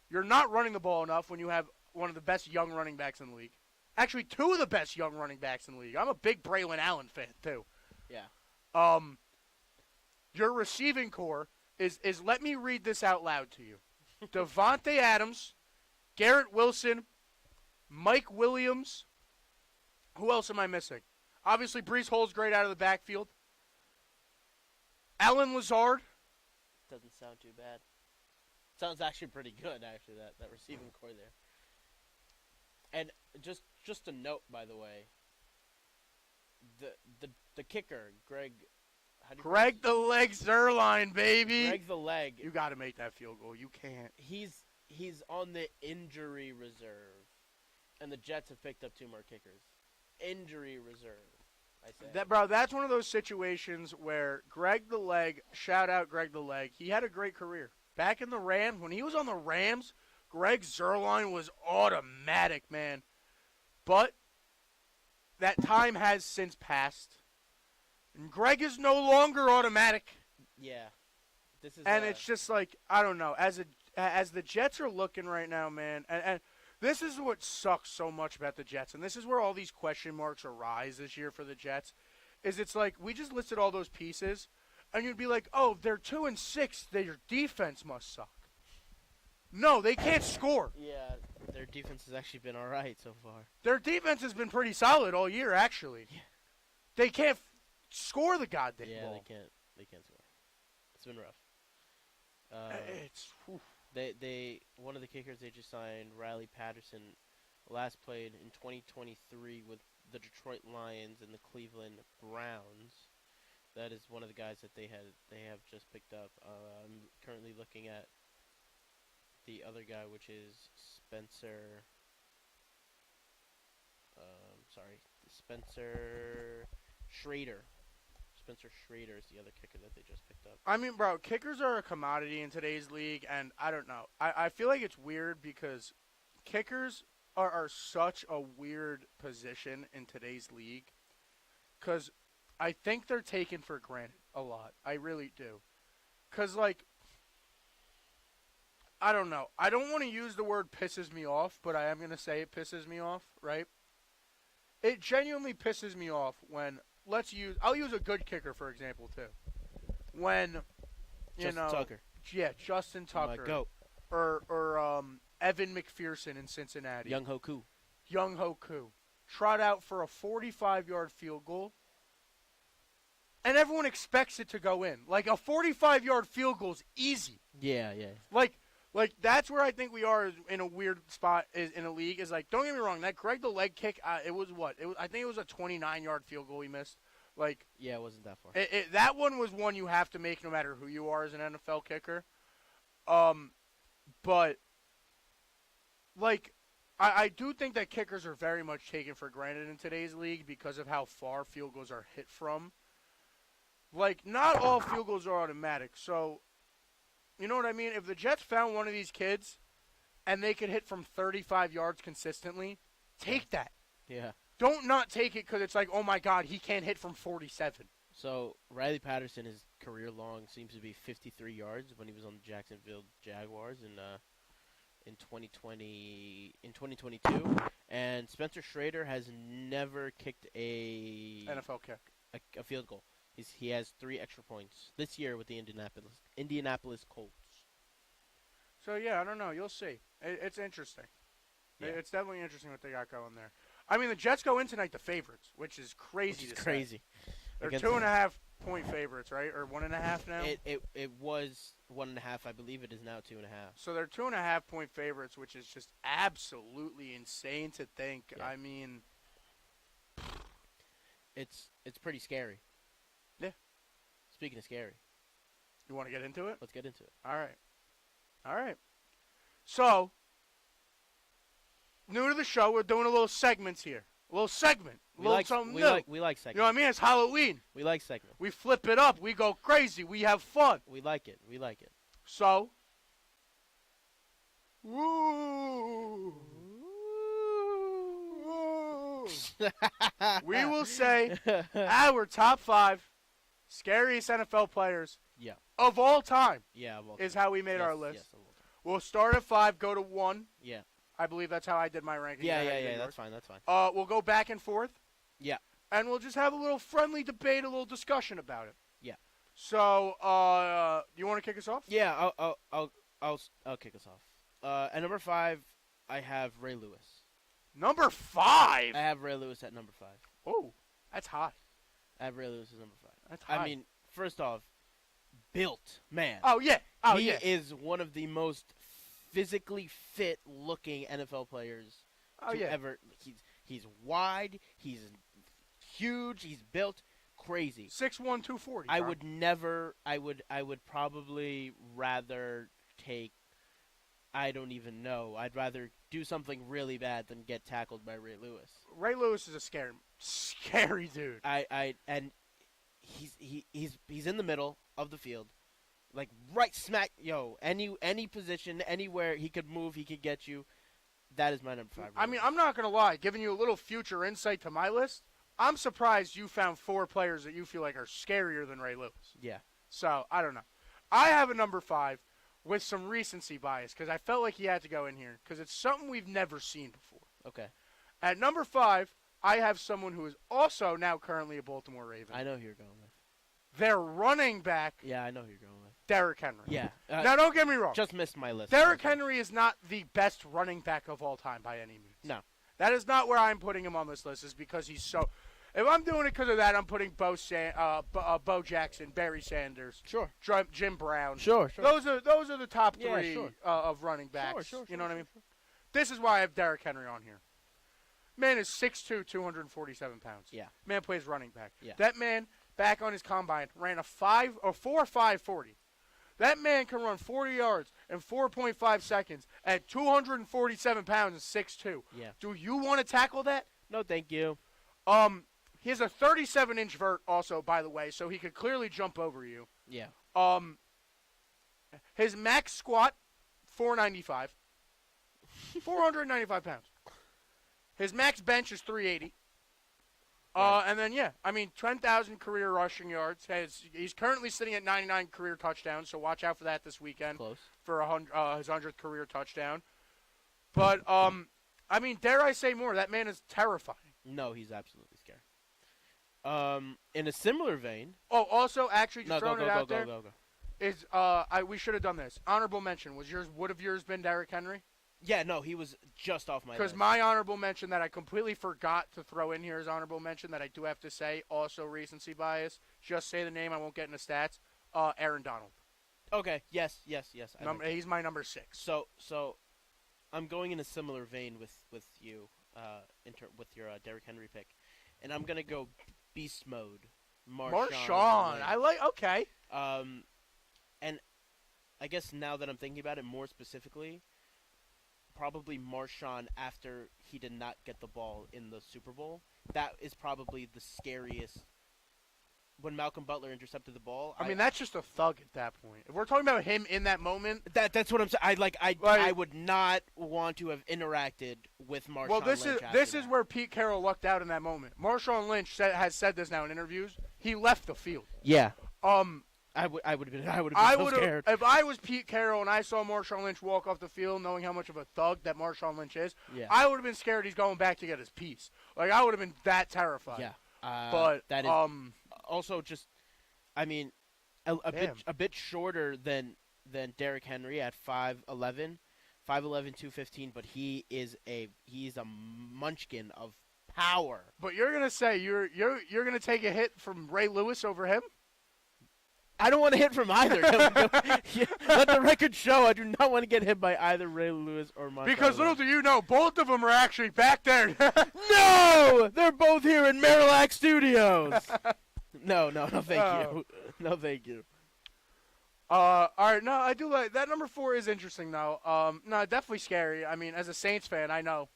You're not running the ball enough when you have one of the best young running backs in the league. Actually, 2 of the best young running backs in the league. I'm a big Braylon Allen fan, too. Yeah. Your receiving core is let me read this out loud to you. Devontae Adams, Garrett Wilson, Mike Williams. Who else am I missing? Obviously, Breece Hall's great out of the backfield. Alan Lazard. Doesn't sound too bad. Sounds actually pretty good, actually, that receiving core there. And just a note, by the way, the kicker, Greg the Leg Zerline, baby. Greg the Leg. You got to make that field goal. You can't. He's on the injury reserve, and the Jets have picked up 2 more kickers. Injury reserve, I say. That's one of those situations where Greg the Leg, shout out Greg the Leg, he had a great career. Back in the Rams, when he was on the Rams, Greg Zerline was automatic, man. But that time has since passed. And Greg is no longer automatic. Yeah. It's just like, I don't know. As the Jets are looking right now, man, and this is what sucks so much about the Jets, and this is where all these question marks arise this year for the Jets, is it's like we just listed all those pieces, and you'd be like, oh, they're 2-6. Their defense must suck. No, they can't score. Yeah, their defense has actually been all right so far. Their defense has been pretty solid all year, actually. Yeah. They can't score the goddamn Yeah, ball. they can't score. It's been rough. It's whew. They one of the kickers they just signed, Riley Patterson, last played in 2023 with the Detroit Lions and the Cleveland Browns. That is one of the guys that they have just picked up. I'm currently looking at the other guy, which is Spencer. Spencer Schrader. Spencer Schrader is the other kicker that they just picked up. I mean, bro, kickers are a commodity in today's league, and I don't know. I feel like it's weird because kickers are such a weird position in today's league because I think they're taken for granted a lot. I really do. Because, like, I don't know. I don't want to use the word pisses me off, but I am going to say it pisses me off, right? It genuinely pisses me off when, I'll use a good kicker, for example, too. When, Justin Tucker. Yeah, Justin Tucker. Goat. Or Evan McPherson in Cincinnati. Young Hoku. Trot out for a 45-yard field goal. And everyone expects it to go in. Like, a 45-yard field goal is easy. Yeah. Like that's where I think we are in a weird spot in a league. Is like, don't get me wrong, that Greg the leg kick, it was what? I think it was a 29-yard field goal he missed. Like, yeah, it wasn't that far. That one was one you have to make no matter who you are as an NFL kicker. But like, I do think that kickers are very much taken for granted in today's league because of how far field goals are hit from. Like, not all field goals are automatic, so. You know what I mean? If the Jets found one of these kids and they could hit from 35 yards consistently, take that. Yeah. Don't not take it because it's like, oh, my God, he can't hit from 47. So, Riley Patterson, his career long seems to be 53 yards when he was on the Jacksonville Jaguars in 2022. And Spencer Schrader has never kicked a NFL kick. A field goal. He has 3 extra points this year with the Indianapolis Colts. So, yeah, I don't know. You'll see. It's interesting. Yeah. It's definitely interesting what they got going there. I mean, the Jets go in tonight the favorites, which is crazy to say. They're 2.5-point favorites, right? Or 1.5 now? It was 1.5. I believe it is now 2.5. So they're 2.5-point favorites, which is just absolutely insane to think. Yeah. I mean, it's pretty scary. Yeah. Speaking of scary. You want to get into it? Let's get into it. All right. So, new to the show, we're doing a little segments here. A little segment. We like something we new. like segments. You know what I mean? It's Halloween. We like segments. We flip it up. We go crazy. We have fun. We like it. So, woo. We will say our top 5 scariest NFL players of all time is how we made our list. Yes, We'll start at 5, go to 1. Yeah. I believe that's how I did my ranking. Yeah. That's fine. We'll go back and forth. Yeah. And we'll just have a little friendly debate, a little discussion about it. Yeah. So, you want to kick us off? Yeah, I'll kick us off. At number 5, I have Ray Lewis. Number 5? I have Ray Lewis at number 5. Oh, that's high. I have Ray Lewis at number 5. That's high. I mean, first off, built man. Oh yeah. He is one of the most physically fit looking NFL players ever. He's wide. He's huge. He's built crazy. 6'1", 240. I would never. I would probably rather take. I don't even know. I'd rather do something really bad than get tackled by Ray Lewis. Ray Lewis is a scary dude. And he's in the middle of the field, like right smack. Any position, anywhere he could move, he could get you. That is my number 5. I mean, I'm not gonna lie. Giving you a little future insight to my list, I'm surprised you found 4 players that you feel like are scarier than Ray Lewis. Yeah. So I don't know. I have a number 5 with some recency bias because I felt like he had to go in here because it's something we've never seen before. Okay. At number 5, I have someone who is also now currently a Baltimore Raven. I know who you're going with. their running back, Yeah, I know who you're going with. Derrick Henry. Yeah. Now, don't get me wrong. Just missed my list. Derrick Henry is not the best running back of all time by any means. No. That is not where I'm putting him on this list, is because he's so... If I'm doing it because of that, I'm putting Bo Jackson, Barry Sanders, Sure. Jim Brown. Sure. Those are the top Yeah, three sure. of running backs. Sure. You know what I mean? This is why I have Derrick Henry on here. Man is 6'2", 247 pounds. Yeah. Man plays running back. Yeah. That man, back on his combine, ran a 4.5 That man can run 40 yards in 4.5 seconds at 247 pounds and 6'2". Yeah. Do you want to tackle that? No, thank you. He has a 37-inch vert also, by the way, so he could clearly jump over you. Yeah. His max squat, 495. 495 pounds. His max bench is 380. Right. And then, 10,000 career rushing yards. He's currently sitting at 99 career touchdowns, so watch out for that this weekend. Close. For his 100th career touchdown. But, dare I say more, that man is terrifying. No, he's absolutely scary. In a similar vein. Oh, also, actually, just No, throwing it out there. Go. Is we should have done this. Honorable mention. Would have yours been Derrick Henry? Yeah, no, he was just off my list. Because my honorable mention that I completely forgot to throw in here is honorable mention that I do have to say, also recency bias. Just say the name, I won't get into stats. Aaron Donald. Okay, yes. He's my number 6. So, I'm going in a similar vein with you, with your Derrick Henry pick, and I'm gonna go beast mode. Marshawn. I like. Okay. And I guess now that I'm thinking about it more specifically, probably Marshawn after he did not get the ball in the Super Bowl. That is probably the scariest. When Malcolm Butler intercepted the ball, I mean that's just a thug at that point. If we're talking about him in that moment, that's what I'm saying. I would not want to have interacted with Marshawn. Well, this is that. where Pete Carroll lucked out in that moment. Marshawn Lynch has said this now in interviews. He left the field. Yeah. I would have been so scared. If I was Pete Carroll and I saw Marshawn Lynch walk off the field knowing how much of a thug that Marshawn Lynch is, yeah. I would have been scared he's going back to get his piece. Like, I would have been that terrified. Yeah. But that is also just, I mean, a bit shorter than Derrick Henry at 5'11", 215, but he's a munchkin of power. But you're gonna say you're gonna take a hit from Ray Lewis over him? I don't want to hit from either. Let the record show I do not want to get hit by either Ray Lewis or Montgomery. Because little do you know, both of them are actually back there. No! They're both here in Marillac Studios. No, thank you. No, thank you. All right, no, I do like that. Number 4 is interesting, though. No, definitely scary. I mean, as a Saints fan, I know.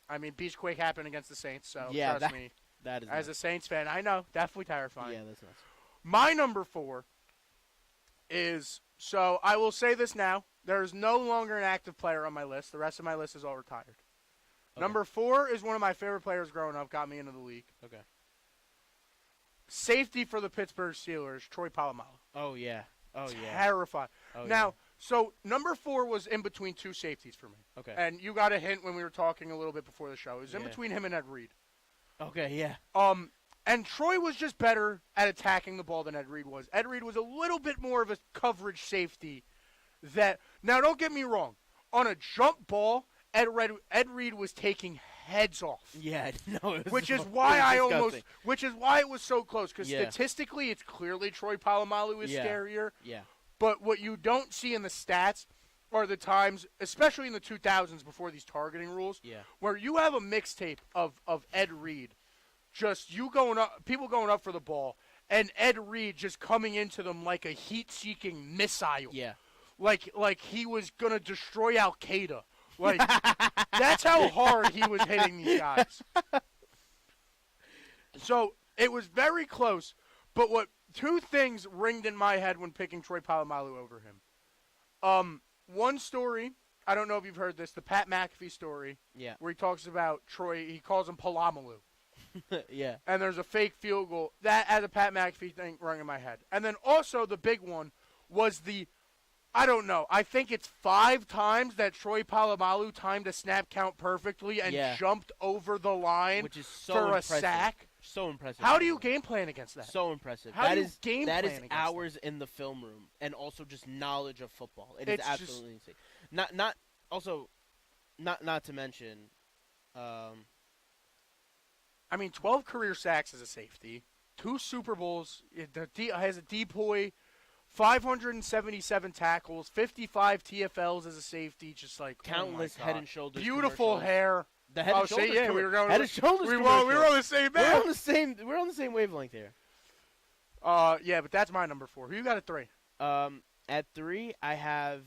I mean, Beachquake happened against the Saints, so trust me. That is as a Saints fan, I know. Definitely terrifying. Yeah, that's nice. My number 4 is, so I will say this now. There is no longer an active player on my list. The rest of my list is all retired. Okay. Number 4 is one of my favorite players growing up, got me into the league. Okay. Safety for the Pittsburgh Steelers, Troy Polamalu. Oh, yeah. Terrified. Oh, now, so number 4 was in between 2 safeties for me. Okay. And you got a hint when we were talking a little bit before the show. It was in between him and Ed Reed. Okay, yeah. And Troy was just better at attacking the ball than Ed Reed was. Ed Reed was a little bit more of a coverage safety. Now, don't get me wrong. On a jump ball, Ed Reed was taking heads off. Yeah, no. Which is why it was so close. Because statistically, it's clearly Troy Polamalu is scarier. Yeah. But what you don't see in the stats are the times, especially in the 2000s before these targeting rules, where you have a mixtape of Ed Reed. Just people going up for the ball, and Ed Reed just coming into them like a heat-seeking missile. Yeah. Like he was going to destroy Al-Qaeda. Like, that's how hard he was hitting these guys. So, it was very close, but 2 things ringed in my head when picking Troy Polamalu over him. One story, I don't know if you've heard this, the Pat McAfee story, where he talks about Troy, he calls him Polamalu. Yeah. And there's a fake field goal. That as a Pat McAfee thing rung in my head. And then also the big one was I don't know, I think it's 5 times that Troy Polamalu timed a snap count perfectly and jumped over the line which is so for impressive. a sack. So impressive. How do you game plan against that? So impressive. How do you game that plan is against hours in the film room, and also just knowledge of football. It is It's absolutely insane. Not to mention, I mean, 12 career sacks as a safety, 2 Super Bowls, has a depoy, 577 tackles, 55 TFLs as a safety, just like countless oh my Head God. and Shoulders. Beautiful hair. The Head and Shoulders. we were going. Head and Shoulders. We were on the same We're man. on the same. We're on the same wavelength here. Yeah, but that's my number 4. Who you got at 3? At 3, I have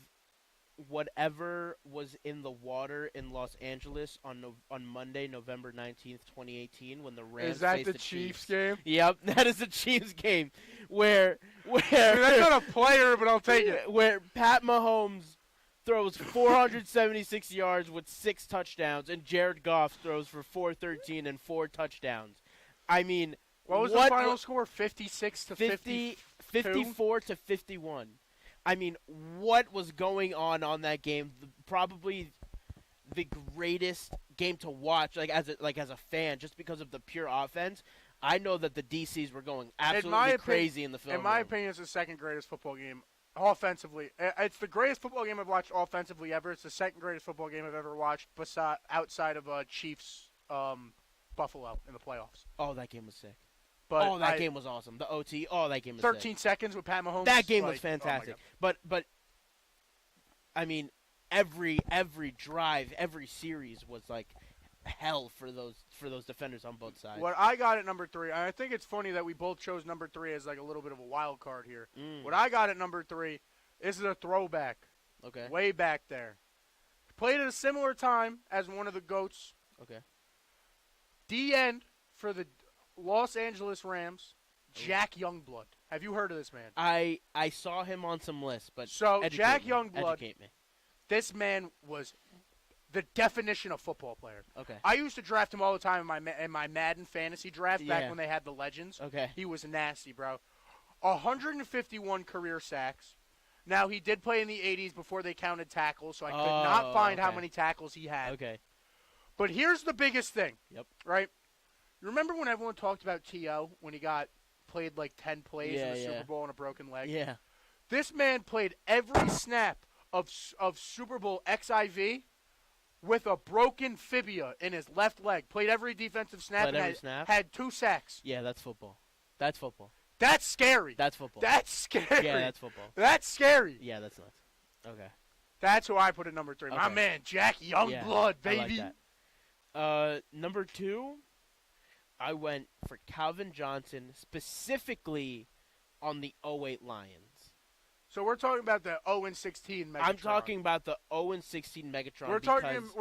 whatever was in the water in Los Angeles on Monday, November 19th, 2018, when the Rams Is that faced the the Chiefs game? Yep, that is the Chiefs game where I mean, that's not a player, but I'll take it. Where Pat Mahomes throws 476 yards with 6 touchdowns, and Jared Goff throws for 413 and 4 touchdowns. I mean, What was the final score? 56 to 54 to 51. I mean, what was going on that game? Probably the greatest game to watch, as a fan, just because of the pure offense. I know that the DCs were going absolutely crazy in the film. In my opinion, it's the second greatest football game offensively. It's the greatest football game I've watched offensively ever. It's the second greatest football game I've ever watched, outside of Chiefs Buffalo in the playoffs. Oh, that game was sick. But that game was awesome. The OT. Oh, that game was 13 sick. seconds with Pat Mahomes. That game was fantastic. Oh but I mean, every drive, every series was like hell for those defenders on both sides. What I got at number 3, and I think it's funny that we both chose number 3 as like a little bit of a wild card here. What I got at number 3 is a throwback. Okay. Way back there. Played at a similar time as one of the GOATs. Okay. D-end for the Los Angeles Rams, Jack Youngblood. Have you heard of this man? I saw him on some lists, but Jack Youngblood, educate me. This man was the definition of football player. Okay. I used to draft him all the time in my Madden fantasy draft back when they had the legends. Okay. He was nasty, bro. 151 career sacks. Now, he did play in the 80s before they counted tackles, so I could not find how many tackles he had. Okay. But here's the biggest thing. Yep. Right? You remember when everyone talked about T.O. when he played like 10 plays in the Super Bowl on a broken leg? Yeah. This man played every snap of Super Bowl XIV with a broken fibia in his left leg. Played every defensive snap had 2 sacks. Yeah, that's football. That's football. That's scary. That's football. That's scary. Yeah, that's football. That's scary. Yeah, that's nuts. Okay. That's who I put at number 3. Okay. My man, Jack Youngblood, baby. I like that. Number 2, I went for Calvin Johnson, specifically on the 08 Lions. So we're talking about the 0-16 Megatron. I'm talking about the 0-16 Megatron. We're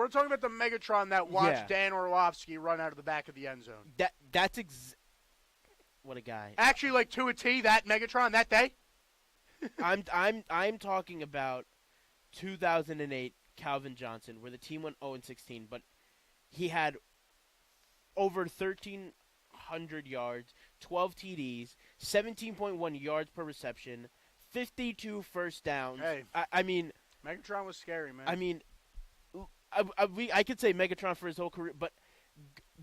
talking about the Megatron that watched Dan Orlovsky run out of the back of the end zone. What a guy. Actually, like to a T, that Megatron that day. I'm talking about 2008 Calvin Johnson, where the team went 0-16, but he had over 1,300 yards, 12 TDs, 17.1 yards per reception, 52 first downs. Hey, I mean, Megatron was scary, man. I mean, I could say Megatron for his whole career, but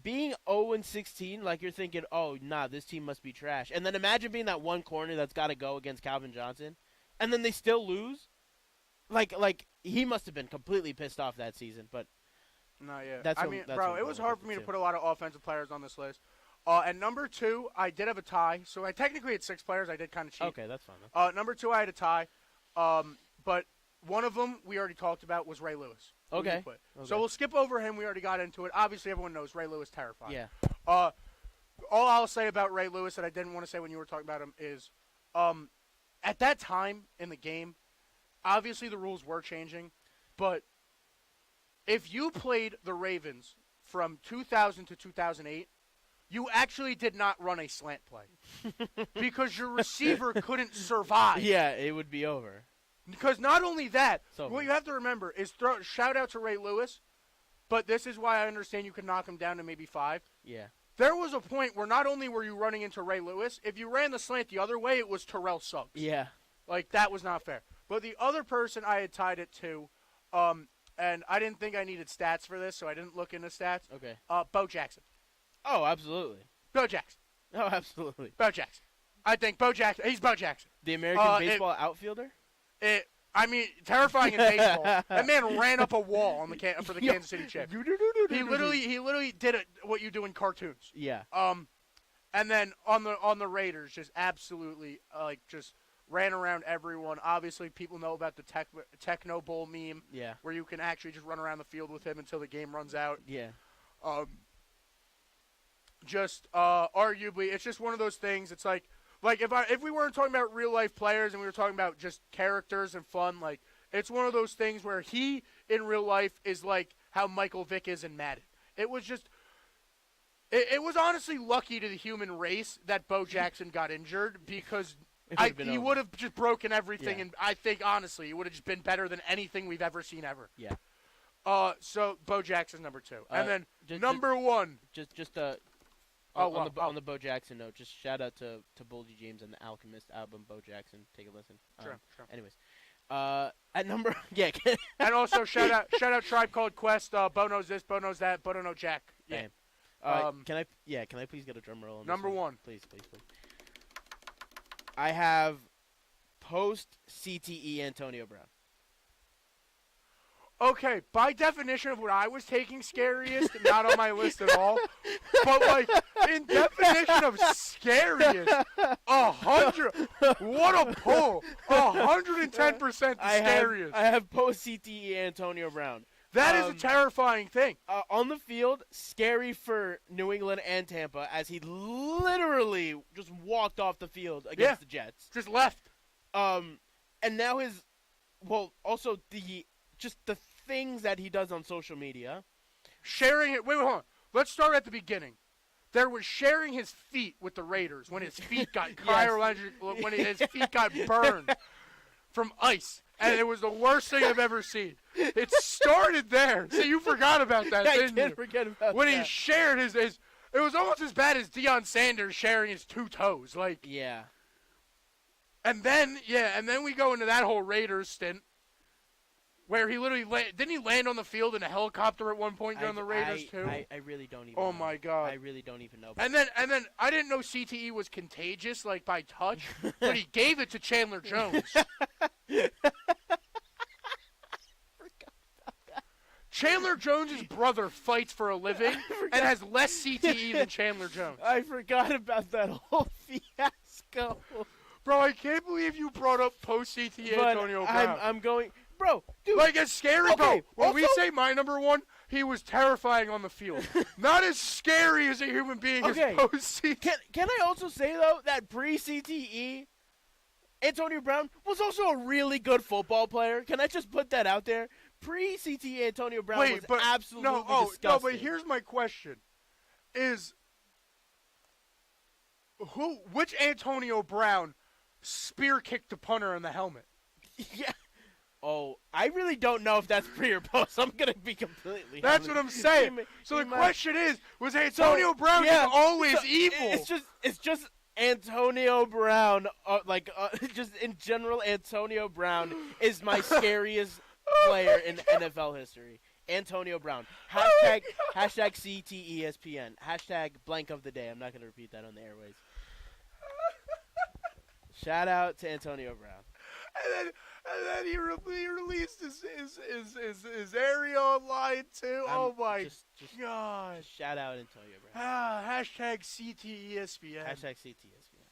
being 0-16, like you're thinking, oh, nah, this team must be trash. And then imagine being that one corner that's got to go against Calvin Johnson, and then they still lose. Like he must have been completely pissed off that season, but no, yeah. That's bro, it was hard for me to put a lot of offensive players on this list. At number 2, I did have a tie, so I technically had 6 players. I did kind of cheat. Okay, that's fine. Number 2, I had a tie, but one of them we already talked about was Ray Lewis. Okay. So we'll skip over him. We already got into it. Obviously, everyone knows Ray Lewis terrifying. Yeah. All I'll say about Ray Lewis that I didn't want to say when you were talking about him is, at that time in the game, obviously the rules were changing, but if you played the Ravens from 2000 to 2008, you actually did not run a slant play because your receiver couldn't survive. Yeah, it would be over. Because not only that, what you have to remember is shout out to Ray Lewis, but this is why I understand you could knock him down to maybe 5. Yeah. There was a point where not only were you running into Ray Lewis, if you ran the slant the other way, it was Terrell Suggs. Yeah. Like, that was not fair. But the other person I had tied it to, and I didn't think I needed stats for this, so I didn't look into stats. Okay. Bo Jackson. Oh, absolutely. Bo Jackson. Oh, absolutely. Bo Jackson. I think Bo Jackson. He's Bo Jackson. The American baseball outfielder? Terrifying in baseball. That man ran up a wall on for the Kansas City Chiefs. He literally did what you do in cartoons. Yeah. And then on the Raiders, just absolutely just ran around everyone. Obviously, people know about the Techno Bowl meme. Yeah. Where you can actually just run around the field with him until the game runs out. Yeah. Arguably, it's just one of those things. It's like if we weren't talking about real life players and we were talking about just characters and fun, like it's one of those things where he in real life is like how Michael Vick is in Madden. It was just. It was honestly lucky to the human race that Bo Jackson got injured because he would have just broken everything, and I think honestly it would have just been better than anything we've ever seen ever. Yeah. So Bo Jackson's number 2, and then number 1. On the Bo Jackson note, just shout out to Boldy James and the Alchemist album, Bo Jackson. Take a listen. Sure. Anyways, at number and also shout out Tribe Called Quest. Bo knows this, Bo knows that, Bo don't know Jack. Yeah. Damn. Can I please get a drum roll on number this 1? Please. I have post CTE Antonio Brown. Okay, by definition of what I was taking scariest, not on my list at all. But like in definition of scariest, 100. What a pull! 110% scariest. I have post CTE Antonio Brown. That is a terrifying thing. On the field, scary for New England and Tampa as he literally just walked off the field against the Jets. Just left. And now also the things that he does on social media. Sharing it. Wait, hold on. Let's start at the beginning. There was sharing his feet with the Raiders when his feet got when his feet got burned from ice. And it was the worst thing I've ever seen. It started there. So you forgot about that, didn't you? I can't forget about when that. He shared his it was almost as bad as Deion Sanders sharing his 2 toes. Yeah. And then we go into that whole Raiders stint where he literally didn't he land on the field in a helicopter at one point during the Raiders too? I really don't even know. My God. I really don't even know. And then I didn't know CTE was contagious by touch, but he gave it to Chandler Jones. Chandler Jones' brother fights for a living and has less CTE than Chandler Jones. I forgot about that whole fiasco. Bro, I can't believe you brought up post-CTE Antonio Brown. I'm going... Bro, dude. It's scary, bro. When we say my number 1, he was terrifying on the field. Not as scary as a human being as post-CTE. Can I also say, though, that pre-CTE, Antonio Brown was also a really good football player? Can I just put that out there? Pre-CTE Antonio Brown was absolutely disgusting. No, but here's my question. Which Antonio Brown spear kicked the punter in the helmet? Yeah. Oh, I really don't know if that's pre or post. I'm going to be completely That's what I'm saying. So the question is, was Antonio Brown just always evil? It's just Antonio Brown, just in general, Antonio Brown is my scariest player in NFL history. Antonio Brown. Hashtag CTESPN. Hashtag blank of the day. I'm not going to repeat that on the airways. Shout out to Antonio Brown. And then he released his area online too. Oh my God! Shout out Antonio Brown. Hashtag CTESPN. Hashtag CTESPN.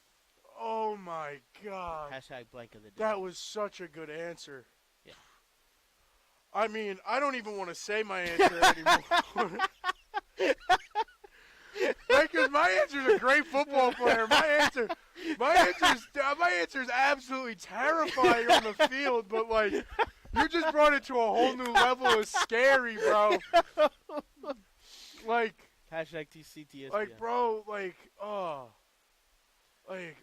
Oh my God! Hashtag blank of the day. That was such a good answer. Yeah. I mean, I don't even want to say my answer anymore. Because my answer's a great football player. My answer's absolutely terrifying on the field, but you just brought it to a whole new level of scary, bro. Hashtag CTSPN.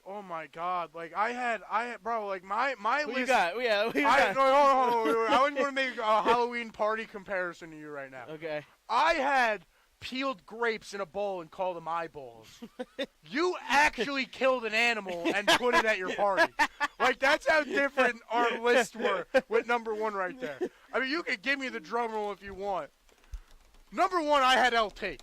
Oh my God. I had, bro, my What list. you got? Yeah, what you got? Hold on. I wouldn't want to make a Halloween party comparison to you right now. Okay. I had peeled grapes in a bowl and called them eyeballs. You actually killed an animal and put it at your party. That's how different our lists were with number 1 right there. I mean, you could give me the drum roll if you want. Number 1, I had LT.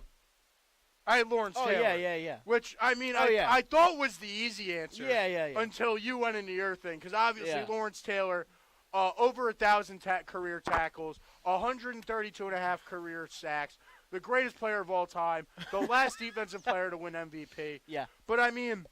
I had Lawrence Oh Taylor. yeah. Which I mean, Oh, yeah. I thought was the easy answer. Yeah. Until you went into your thing, because obviously Yeah. Lawrence Taylor, over 1,000 career tackles, 132.5 career sacks, the greatest player of all time, the last defensive player to win MVP. Yeah. But I mean,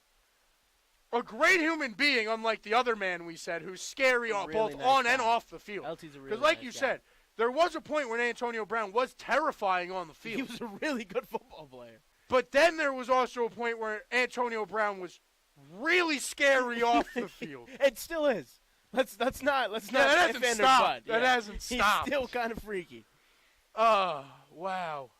a great human being, unlike the other man we said, who's scary Really both nice on and guy. off the field. LT's a really Because like nice you guy. said, there was a point when Antonio Brown was terrifying on the He field. was a really good football player. But then there was also a point where Antonio Brown was really scary off the field. It still is. Let's not. that hasn't if and or stopped. but. That Yeah. hasn't stopped. He's still kind of freaky. Oh, wow.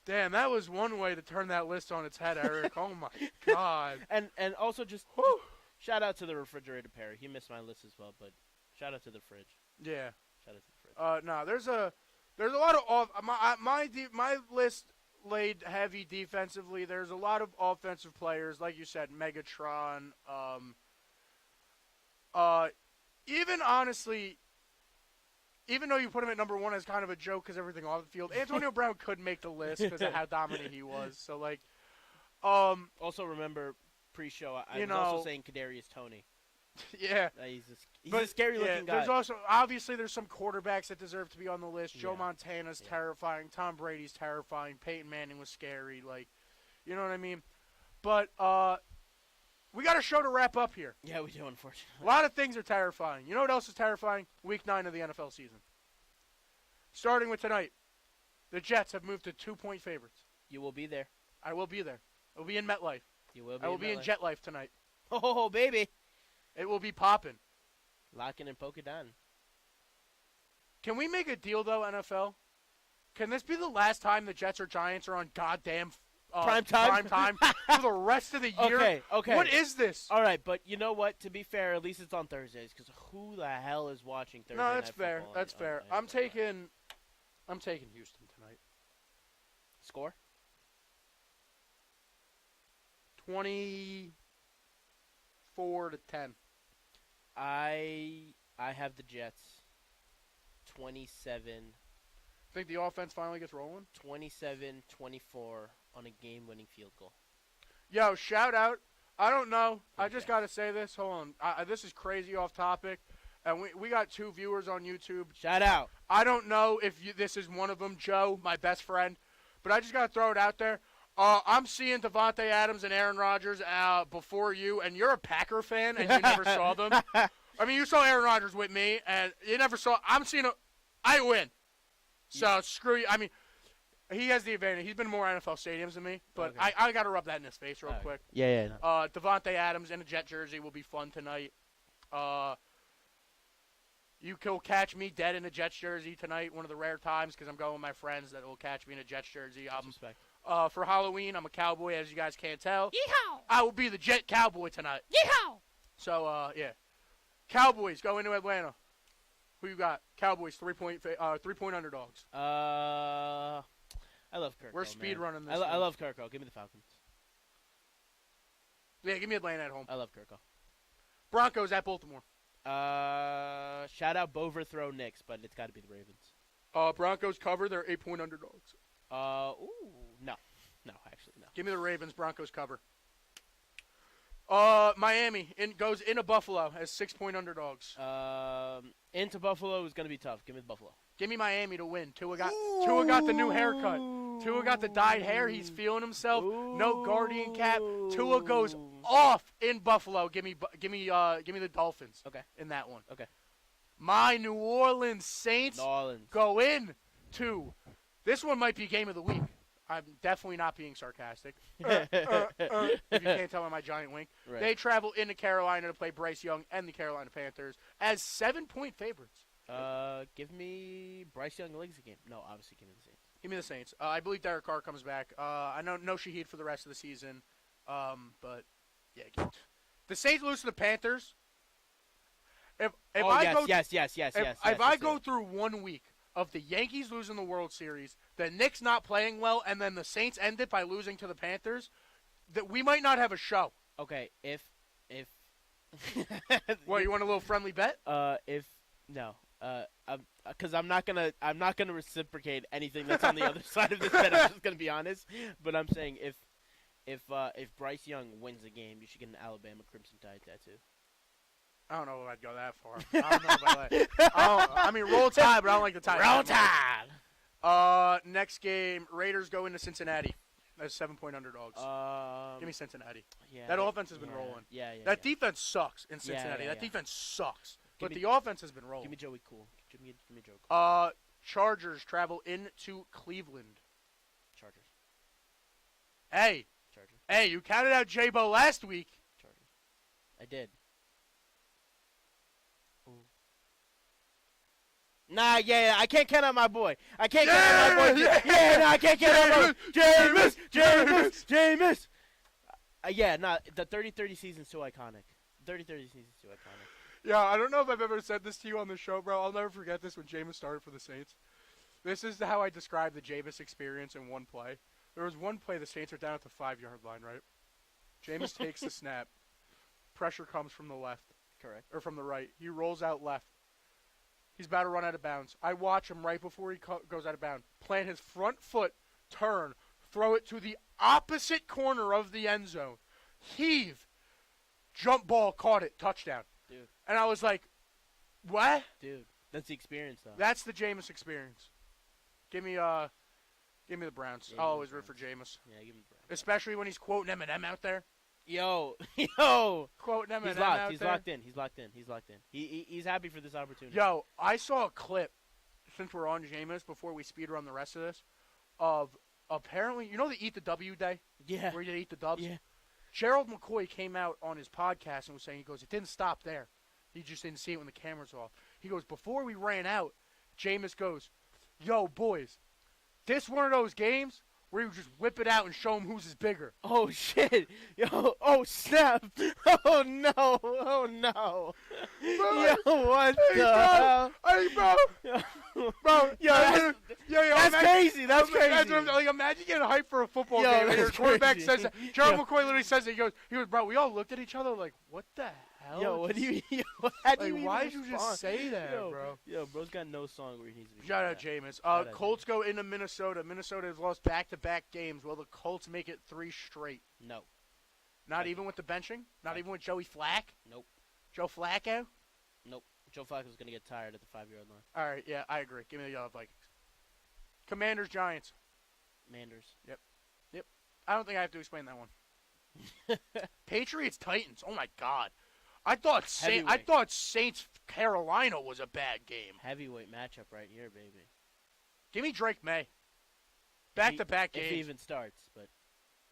Damn, that was one way to turn that list on its head, Eric. Oh, my God. And also just Whew. shout out to the refrigerator pair. He missed my list as well, but shout out to the fridge. Yeah. Shout out to the fridge. No, there's a lot of my list laid heavy defensively. There's a lot of offensive players, like you said, Megatron. Even honestly, even though you put him at number one as kind of a joke because everything off the field, Antonio Brown could make the list because of how dominant he was. So like, Also remember pre-show, I You was also know- saying Kadarius Toney. yeah. He's But, a scary looking guy. There's also obviously there's some quarterbacks that deserve to be on the list. Joe Yeah. Montana's Yeah. terrifying. Tom Brady's terrifying. Peyton Manning was scary. Like, you know what I mean? But we got a show to wrap up here. Yeah, we do, A unfortunately. lot of things are terrifying. You know what else is terrifying? Week 9 of the NFL season. Starting with tonight, the Jets have moved to 2-point favorites. You will be there. I will be there. I will be in MetLife. You will be. I will be in MetLife. Jet Life tonight. Oh, baby. It will be popping. Locking and poke it down. Can we make a deal, though, NFL? Can this be the last time the Jets or Giants are on goddamn Prime time? for the rest of the year? Okay. What is this? All right, but you know what? To be fair, at least it's on Thursdays, because who the hell is watching Thursday No, that's Night fair. Football That's on fair. Thursday night? I'm taking Houston tonight. Score? 24-10. I have the Jets. 27, Think the offense finally gets rolling? 27-24 on a game-winning field goal. Yo, shout out. I don't know. I the just Jets. got to say this. Hold on. This is crazy off topic. And we got 2 viewers on YouTube. Shout out. I don't know if this is one of them, Joe, my best friend. But I just got to throw it out there. I'm seeing Devontae Adams and Aaron Rodgers before you, and you're a Packer fan, and you never saw them. I mean, you saw Aaron Rodgers with me, and you never saw. I'm seeing I win. So screw you. I mean, he has the advantage. He's been to more NFL stadiums than me, but Okay. I got to rub that in his face real All right. quick. Yeah. No. Devontae Adams in a Jet jersey will be fun tonight. You will catch me dead in a Jets jersey tonight, one of the rare times, because I'm going with my friends that will catch me in a Jets jersey. Respect. For Halloween, I'm a cowboy, as you guys can't tell. Yeehaw! I will be the Jet Cowboy tonight. Yeehaw! So, yeah. Cowboys go into Atlanta. Who you got? Cowboys, 3-point underdogs. I love Kirk. We're speed running this. I love Kirko. Give me the Falcons. Yeah, give me Atlanta at home. I love Kirko. Broncos at Baltimore. Shout out Boverthrow Knicks, but it's got to be the Ravens. Broncos cover. They're 8-point underdogs. No, actually no. Give me the Ravens. Broncos cover. Miami goes into Buffalo as 6-point underdogs. Into Buffalo is gonna be tough. Give me the Buffalo. Give me Miami to win. Tua got the new haircut. Tua got the dyed hair. He's feeling himself. No guardian cap. Tua goes off in Buffalo. Give me the Dolphins. Okay. In that one. Okay. My New Orleans Saints New Orleans. go in to. This one might be game of the week. I'm definitely not being sarcastic. If you can't tell by my giant wink. Right. They travel into Carolina to play Bryce Young and the Carolina Panthers as 7-point favorites. Give me Bryce Young legs game. No, obviously give me the Saints. Give me the Saints. I believe Derek Carr comes back. I know no Shaheed for the rest of the season. But yeah, the Saints lose to the Panthers. If I go through 1 week of the Yankees losing the World Series, the Knicks not playing well, and then the Saints end it by losing to the Panthers, that we might not have a show. Okay, if What, you want a little friendly bet? if no, Because I'm not gonna reciprocate anything that's on the other side of this bet. I'm just gonna be honest. But I'm saying if Bryce Young wins a game, you should get an Alabama Crimson Tide tattoo. I don't know if I'd go that far. I don't know if I like. I mean, roll Tide, but I don't like the Tide. Roll Tide. Next game, Raiders go into Cincinnati as 7-point underdogs. Give me Cincinnati. Yeah, that offense has been rolling. Yeah. That defense sucks in Cincinnati. That defense sucks. But the offense has been rolling. Give me Joey Cool. Give me Joey Cool. Chargers travel into Cleveland. Chargers. Hey. Chargers. Hey, you counted out J-Bo last week. Chargers. I did. Ooh. Nah, yeah, I can't count out my boy. I can't count out my boy. Yeah, I can't count out my boy. Jameis. Yeah, nah, the 30-30 season's too iconic. 30-30 season's too iconic. Yeah, I don't know if I've ever said this to you on the show, bro. I'll never forget this when Jameis started for the Saints. This is how I describe the Jameis experience in one play. There was one play the Saints are down at the 5-yard line, right? Jameis takes the snap. Pressure comes from the left. Correct. Or from the right. He rolls out left. He's about to run out of bounds. I watch him right before he goes out of bounds. Plant his front foot, turn, throw it to the opposite corner of the end zone. Heave. Jump ball, caught it, touchdown. Dude. And I was like, what? Dude, that's the experience, though. That's the Jameis experience. Give me the Browns. Yeah, I'll always root for Jameis. Yeah, give me the Browns. Especially when he's quoting Eminem out there. Yo. Quoting Eminem He's out He's there. locked in. He's happy for this opportunity. Yo, I saw a clip, since we're on Jameis, before we speed run the rest of this, of apparently, you know the Eat the W day? Yeah. Where you eat the dubs? Yeah. Gerald McCoy came out on his podcast and was saying, he goes, it didn't stop there. He just didn't see it when the cameras were off. He goes, before we ran out, Jameis goes, yo, boys, this one of those games where you just whip it out and show him whose is bigger. Oh, shit. Yo, oh, snap. Oh, no. Oh, no. Yo, what the hell? Hey, bro. Bro, that's crazy. That's crazy. That's what like, imagine getting hyped for a football Yo, game and your that's quarterback crazy. says that. Gerald McCoy literally says it. He goes, bro, we all looked at each other like, what the hell? Yo, what do you how do you even why did you just respond? say that, bro? Yo, bro's got no song where he needs to be. Shout out Jameis. Colts go into Minnesota. Minnesota has lost back-to-back games. Will the Colts make it 3 straight? No. Not even with the benching? Not even with Joey Flack? Nope. Joe Flacco? Nope. Joe Flacco's going to get tired at the 5-yard line. All right, yeah, I agree. Give me the Vikings. Commanders, Giants. Manders. Yep. I don't think I have to explain that one. Patriots, Titans. Oh, my God. I thought Saints Carolina was a bad game. Heavyweight matchup right here, baby. Give me Drake May. Back-to-back games. If he even starts, but.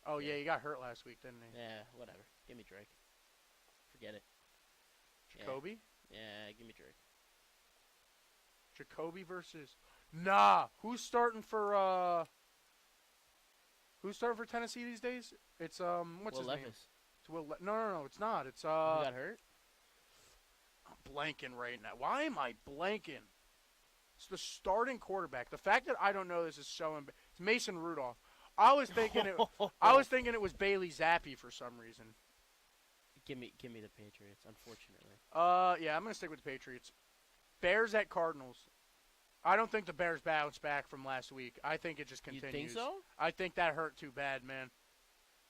Oh, yeah, he got hurt last week, didn't he? Yeah, whatever. Give me Drake. Forget it. Jacoby? Yeah, give me Drake. Jacoby versus... Nah. Who's starting for Tennessee these days? It's, what's his name? It's Will No, it's not. It's, Who got hurt? I'm blanking right now. Why am I blanking? It's the starting quarterback. The fact that I don't know this is so it's Mason Rudolph. I was thinking it was Bailey Zappi for some reason. Give me the Patriots, unfortunately. Yeah, I'm gonna stick with the Patriots. Bears at Cardinals. I don't think the Bears bounce back from last week. I think it just continues. You think so? I think that hurt too bad, man.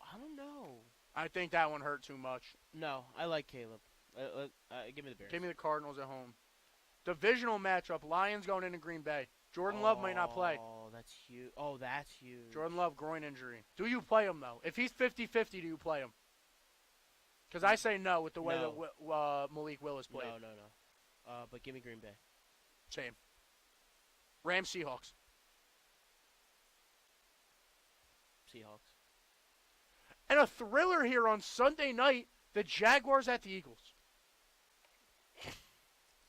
I don't know. I think that one hurt too much. No, I like Caleb. Give me the Bears. Give me the Cardinals at home. Divisional matchup. Lions going into Green Bay. Jordan Love might not play. Oh, that's huge. Oh, that's huge. Jordan Love, groin injury. Do you play him, though? If he's 50-50, do you play him? Because I say no with the way that Malik Willis played. No. But give me Green Bay. Same. Rams, Seahawks. Seahawks. And a thriller here on Sunday night, the Jaguars at the Eagles.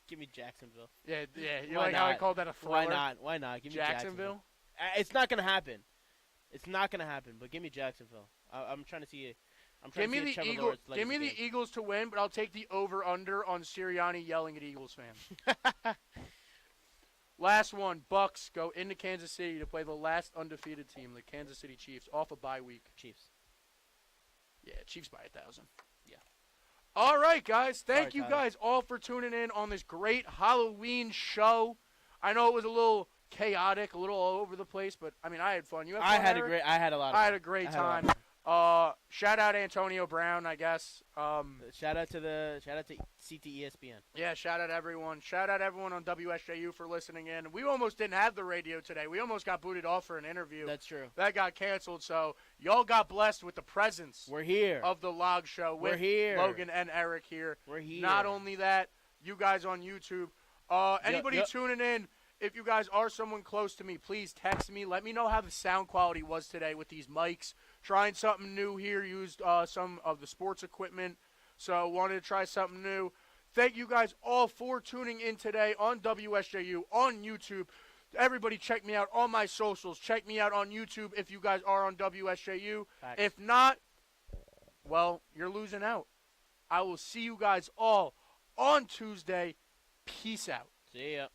Give me Jacksonville. Yeah. You like how I called that a thriller? Why not? Give me Jacksonville. It's not gonna happen. But give me Jacksonville. I'm trying to see. Give me the Eagles. Give me the Eagles to win, but I'll take the over/under on Sirianni yelling at Eagles fans. Last one, Bucks go into Kansas City to play the last undefeated team, the Kansas City Chiefs, off a bye week. Chiefs. Yeah, Chiefs by 1,000. Yeah. All right, guys. Thank Sorry, you Tyler. guys all for tuning in on this great Halloween show. I know it was a little chaotic, a little all over the place, but I mean, I had fun. You had fun, Eric? I had a lot of I fun. had a great I had a lot time. of fun. Shout out Antonio Brown, I guess. Shout out to CTESPN. Yeah, shout out everyone. Shout out everyone on WSJU for listening in. We almost didn't have the radio today. We almost got booted off for an interview. That's true. That got canceled, so y'all got blessed with the presence We're here. of the Log Show with We're here. Logan and Eric here. We're here. Not only that, you guys on YouTube. Anybody tuning in, if you guys are someone close to me, please text me. Let me know how the sound quality was today with these mics. Trying something new here. Used some of the sports equipment, so wanted to try something new. Thank you guys all for tuning in today on WSJU, on YouTube. Everybody check me out on my socials. Check me out on YouTube if you guys are on WSJU. Facts. If not, well, you're losing out. I will see you guys all on Tuesday. Peace out. See ya.